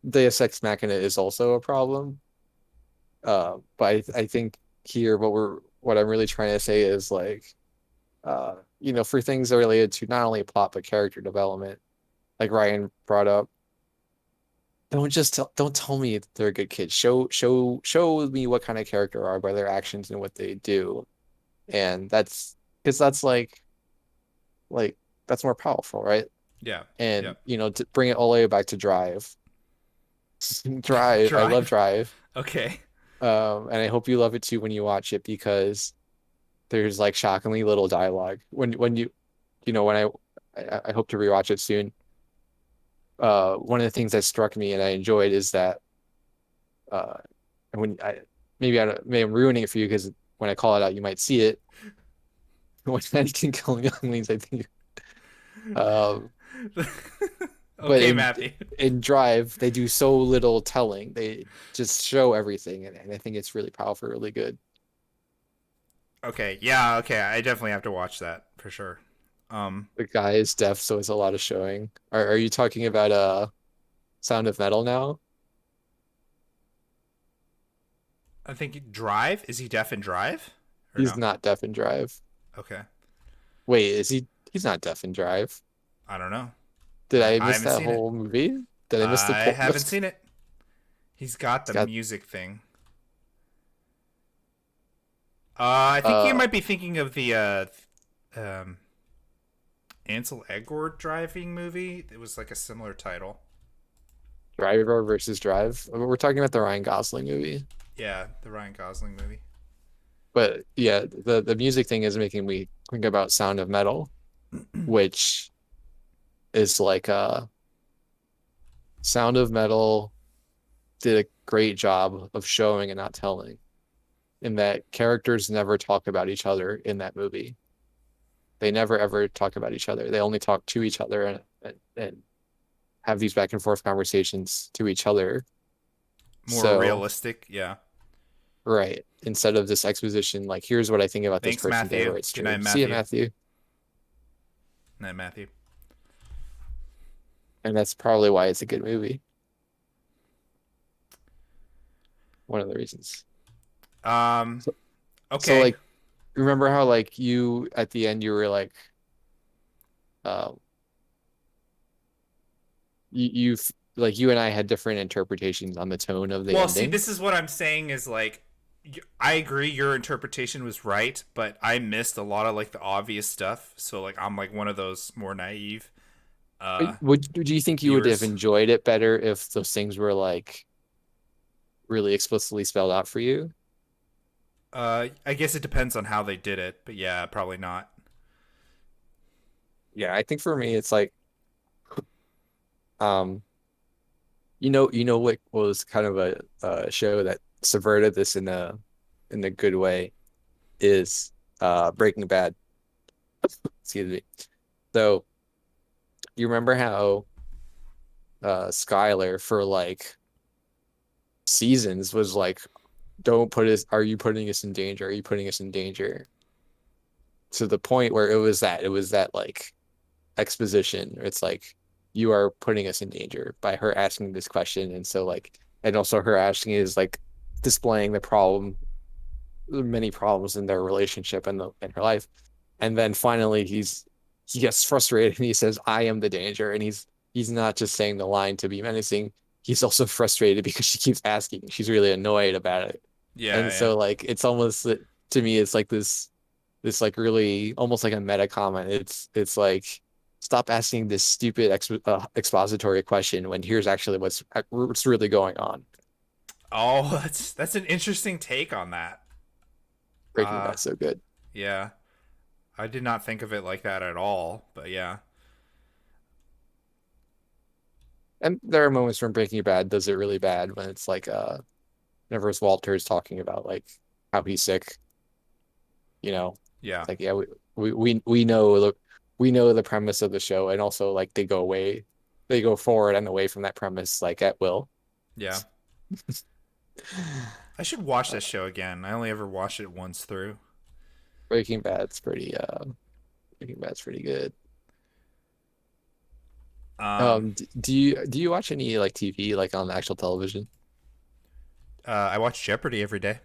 Deus Ex Machina is also a problem. But I think here what I'm really trying to say is like you know, for things that are related to not only plot but character development, like Ryan brought up, don't tell me they're a good kid. Show me what kind of character are by their actions and what they do. And that's because like that's more powerful, right? Yeah. And Yep. you know, to bring it all the way back to Drive. Drive, I love Drive. Drive. Okay. And I hope you love it too when you watch it because there's like shockingly little dialogue. When you know, when I hope to rewatch it soon. One of the things that struck me and I enjoyed is that uh when I maybe I'm ruining it for you because when I call it out, you might see it. When Anakin killing younglings, I think. Um, but Okay, Matthew. in Drive, they do so little telling. They just show everything, and I think it's really powerful, really good. Okay. Yeah. Okay. I definitely have to watch that for sure. Um. The guy is deaf, so it's a lot of showing. Are you talking about Sound of Metal now? I think Drive. Is he deaf in Drive? Or He's no? not deaf in Drive. Okay. Wait, is he? He's not deaf in Drive. I don't know. Did I I miss haven't that seen it. whole movie? Did I miss the I point? haven't seen it. He's got He's the got music thing. I think you uh might be thinking of the um, Ansel Elgort driving movie. It was like a similar title. Driver versus Drive. We're talking about the Ryan Gosling movie. Yeah, the Ryan Gosling movie. But yeah, the music thing is making me think about Sound of Metal, which is like Sound of Metal did a great job of showing and not telling, in that characters never talk about each other in that movie. They never ever talk about each other. They only talk to each other and have these back and forth conversations to each other. More So, realistic. Yeah. right, instead of this exposition, like, here's what I think about this Thanks, person, Matthew. therefore it's Good true. night, See you, Matthew. Matthew. Night, Matthew. And that's probably why it's a good movie. One of the reasons. Um. So, so Okay. like, remember how like you at the end you were like, um, you like you and I had different interpretations on the tone of the Well, see, ending. this is what I'm saying is like, I agree your interpretation was right, but I missed a lot of like the obvious stuff. So like I'm like one of those more naive But uh do you think you would have viewers. enjoyed it better if those things were like really explicitly spelled out for you? I guess it depends on how they did it, but yeah, probably not. Yeah, I think for me it's like, um, you know what was kind of a show that subverted this in a good way is Breaking Bad. Excuse me. So you remember how Skyler for like seasons was like, don't put us, are you putting us in danger? Are you putting us in danger? To the point where it was that like exposition. It's like you are putting us in danger by her asking this question. And so like, and also her asking is like displaying the problem, many problems in their relationship and in her life. And then finally he gets frustrated and he says, I am the danger. And he's not just saying the line to be menacing. He's also frustrated because she keeps asking. She's really annoyed about it. Yeah, And yeah. so like it's almost to me it's like this like really almost like a meta comment. It's like stop asking this stupid expository question when here's actually what's really going on. Oh, that's an interesting take on that. Breaking Uh Bad so good. yeah. I did not think of it like that at all, but yeah. And there are moments when Breaking Bad does it really bad when it's like whenever it's Walter is talking about like how he's sick, you know. Yeah. It's like yeah, we know the premise of the show and also like they go forward and away from that premise like at will. Yeah. I should watch this show again. I only ever watched it once through. Breaking Bad's pretty Breaking Bad's pretty good. Um Do you watch any like TV like on actual television? I watch Jeopardy every day.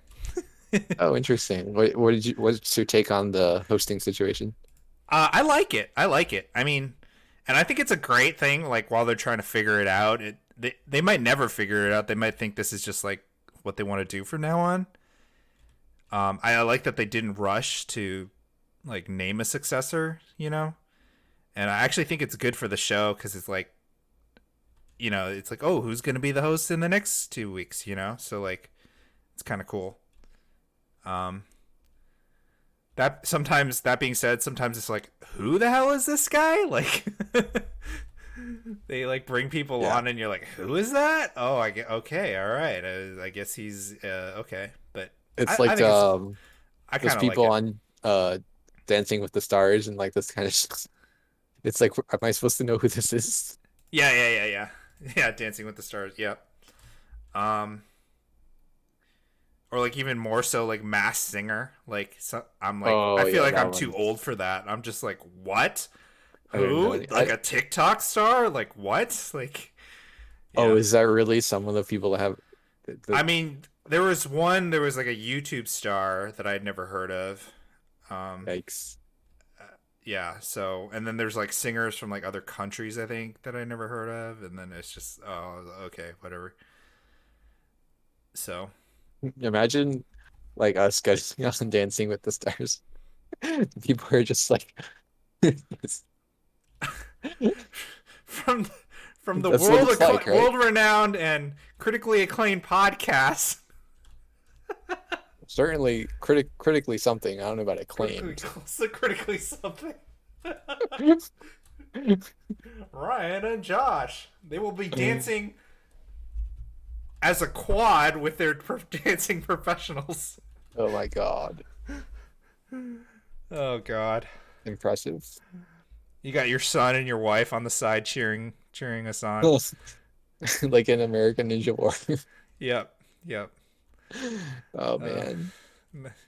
Oh, interesting. What's your take on the hosting situation? I like it. I like it. I mean, and I think it's a great thing. Like while they're trying to figure it out, they might never figure it out. They might think this is just like what they want to do from now on. I like that they didn't rush to like name a successor. You know, and I actually think it's good for the show because it's like, it's like, oh, who's gonna be the host in the next 2 weeks? So like it's kind of cool. Um, that being said, sometimes it's like, who the hell is this guy? Like, they like bring people Yeah. on, and you're like, who is that? Oh, I get okay, all right. I guess he's okay, but It's I like think I those kind of like people it. on Dancing with the Stars and like this kind of it's like am I supposed to know who this is? Yeah, yeah, yeah, yeah, yeah. Dancing with the Stars. Yeah. Um, or like even more so like Mass Singer. Like I'm like I Oh feel yeah, like that I'm too one. old for that. I'm just like, what? I didn't know Who? any. Like a TikTok star? Like what? Like Oh, yeah. is that really some of the people that have I mean, there was like a YouTube star that I'd never heard of. Um, yikes? yeah. So, and then there's like singers from like other countries, I think, that I never heard of, and then it's just, oh, okay, whatever. So, Imagine like us getting on Dancing with the Stars. People are just like, from from the that's what it's like, right? world renowned and critically acclaimed podcast, Certainly critically something. I don't know about critically acclaimed. so critically something. Ryan and Josh, they will be dancing as a quad with their dancing professionals. Oh my God. Oh God. Impressive. You got your son and your wife on the side cheering us on. Like in American Ninja Warrior. Yep. Yep. Oh Uh, man.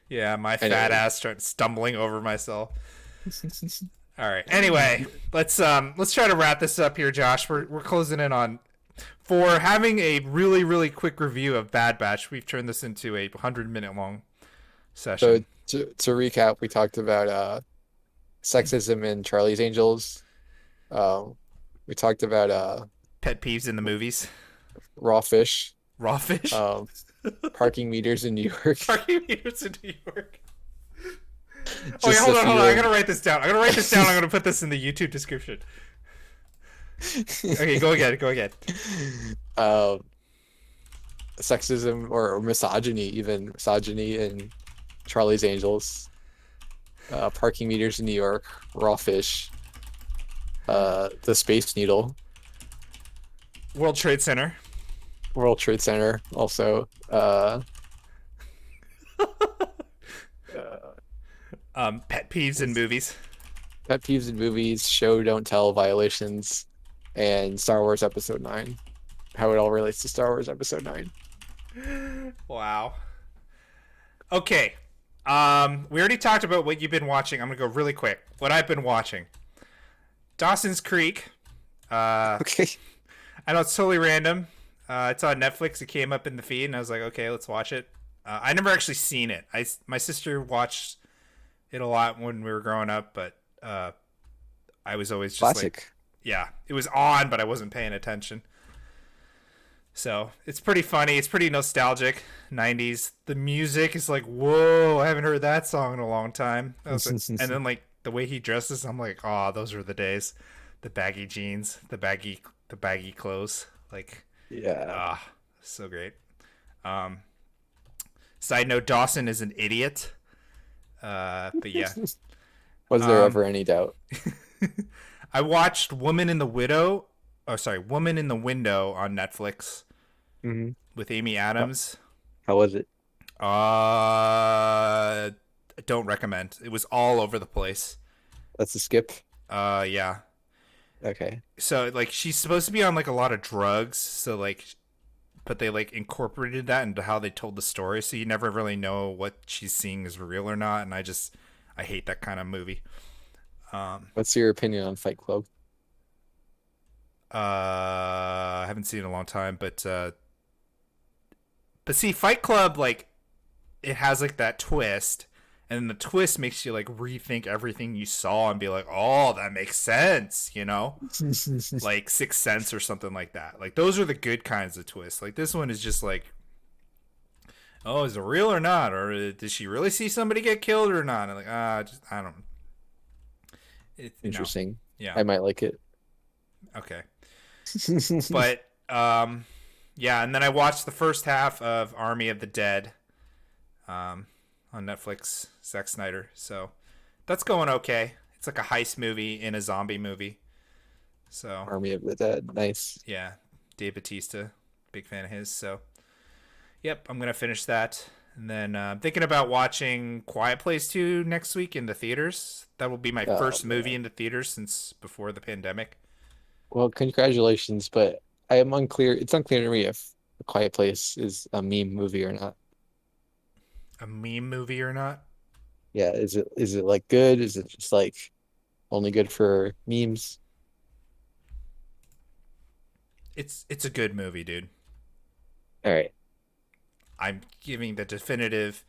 yeah, my fat Anyway. ass started stumbling over myself. All right. Anyway, let's try to wrap this up here, Josh. We're closing in on for having a really quick review of Bad Batch. We've turned this into a 100-minute long So session. to recap, we talked about sexism in Charlie's Angels. Um, we talked about Pet peeves in the movies. raw fish, Raw fish. um, parking meters in New York. Parking meters in New York. Oh wait, Just a hold on. I few gotta write this down. I'm gonna put this in the YouTube description. Okay, go again. Go again. um, sexism or misogyny, even misogyny in Charlie's Angels. Parking meters in New York, raw fish, the Space Needle, World Trade Center. World Trade Center, also uh, Pet peeves in movies. pet peeves in movies, show don't tell violations, and Star Wars Episode 9. How it all relates to Star Wars Episode 9. Wow. Okay. We already talked about what you've been watching. I'm gonna go really quick. What I've been watching: Dawson's Creek. Uh, Okay. I know it's totally random. It's on Netflix. It came up in the feed, and I was like, okay, let's watch it. I never actually seen it. My sister watched it a lot when we were growing up, but I was always just like, Classic. yeah, it was on, but I wasn't paying attention. So it's pretty funny. It's pretty nostalgic. 90s. The music is like, whoa, I haven't heard that song in a long time. And then like the way he dresses, I'm like, oh, those are the days. The baggy jeans, the baggy clothes. Like, Yeah. ah, so great. Um, Side note: Dawson is an idiot. But yeah. Was there Um, ever any doubt? I watched Woman in the Widow. Oh, sorry, Woman in the Window on Netflix Hmm. with Amy How, Adams. how was it? Uh, don't recommend. It was all over the place. That's a skip. Yeah. Okay. So like she's supposed to be on like a lot of drugs. So like, but they like incorporated that into how they told the story. So you never really know what she's seeing is real or not. And I hate that kind of movie. Um, What's your opinion on Fight Club? I haven't seen it in a long time, but see, Fight Club like it has like that twist, and then the twist makes you like rethink everything you saw and be like, oh, that makes sense, you know, like Sixth Sense or something like that. Like those are the good kinds of twists. Like this one is just like, oh, is it real or not, or did she really see somebody get killed or not? And like, just I don't. No, Interesting. yeah, I might like it. okay, but yeah, and then I watched the first half of Army of the Dead um, on Netflix, Zack Snyder. So that's going okay. It's like a heist movie in a zombie movie. So Army of the Dead. Nice. yeah, Dave Batista, big fan of his. So yep, I'm gonna finish that, and then I'm thinking about watching Quiet Place 2 next week in the theaters. That will be my Oh first movie man. in the theaters since before the pandemic. Well, congratulations, but I am unclear. It's unclear to me if A Quiet Place is a meme movie or not. A meme movie or not? Yeah, is it like good? Is it just like only good for memes? It's a good movie, dude. All right. I'm giving the definitive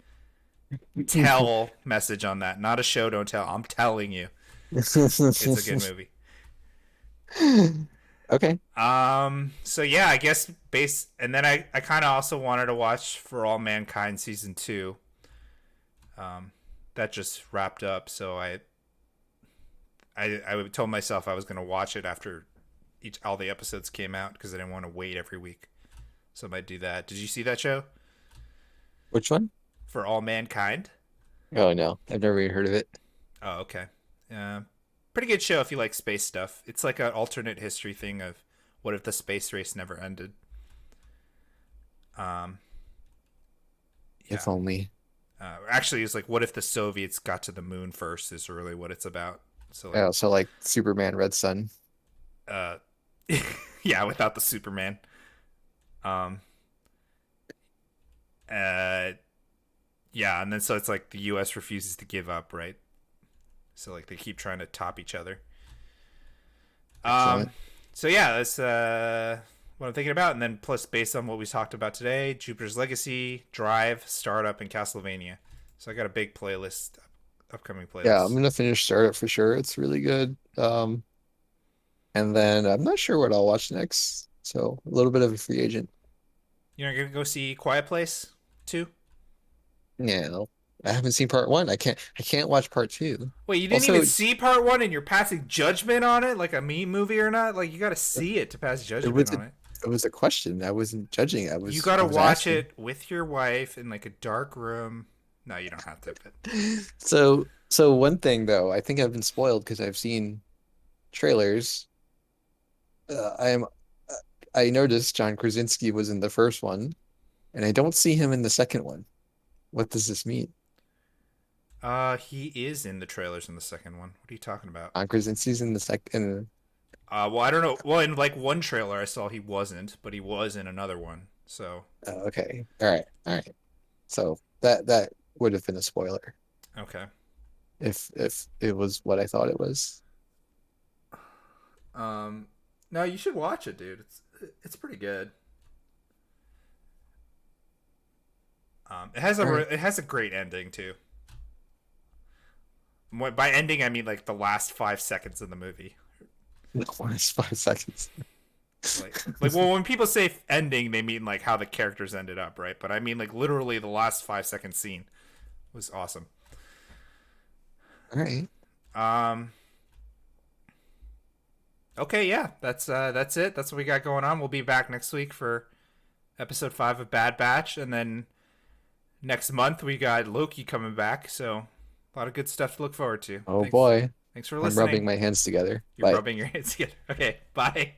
tell message on that. Not a show, don't tell. I'm telling you, it's a good movie. Okay. So yeah, I guess and then I kind of also wanted to watch For All Mankind season 2. That just wrapped up, so I told myself I was gonna watch it after all the episodes came out because I didn't want to wait every week. So I might do that. Did you see that show? Which one? For All Mankind? Oh no, I've never even heard of it. Oh, okay. Pretty good show if you like space stuff. It's like an alternate history thing of what if the space race never ended. Um, yeah. If only. Actually, it's like what if the Soviets got to the moon first is really what it's about. So like, Oh, so like Superman, Red Sun. uh, yeah, without the Superman. Um, Uh, yeah, and then so it's like the U.S. refuses to give up, right? So like they keep trying to top each other. Um, Excellent. so yeah, that's what I'm thinking about, and then plus based on what we talked about today, Jupiter's Legacy, Drive, Startup, and Castlevania. So I got a big playlist, upcoming Yeah, I'm playlist. gonna finish Startup for sure. It's really good. And then I'm not sure what I'll watch next. So a little bit of a free agent. You're not gonna go see Quiet Place too? Yeah, no, I haven't seen part one. I can't watch part two. Wait, you didn't even Also, see part one, and you're passing judgment on it like a meme movie or not? Like you got to see it to pass it judgment was a on it. it was a question. I wasn't judging. I You was got I to was watch asking. it with your wife in like a dark room. No, you don't have to. But So one thing though, I think I've been spoiled because I've seen trailers. I'm I noticed John Krasinski was in the first one, and I don't see him in the second one. What does this mean? he is in the trailers in the second one. What are you talking about? John Krasinski's in the second. Well, I don't know. Well, in like one trailer I saw he wasn't, but he was in another one. So Okay, all right. So that would have been a spoiler okay. if it was what I thought it was. Um, no, you should watch it, dude. It's pretty good. All right, It has a great ending too. By ending, I mean like the last 5 seconds of the movie. no, 5 seconds. Well, when people say ending, they mean like how the characters ended up, right? But I mean like literally the last 5 second scene was awesome. All right. Um, okay, yeah, that's it. That's what we got going on. We'll be back next week for episode 5 of Bad Batch, and then next month we got Loki coming back. So a lot of good stuff to look forward to. Oh boy, Thanks for I'm listening. rubbing my hands together. You're Bye. rubbing your hands together. Okay, bye.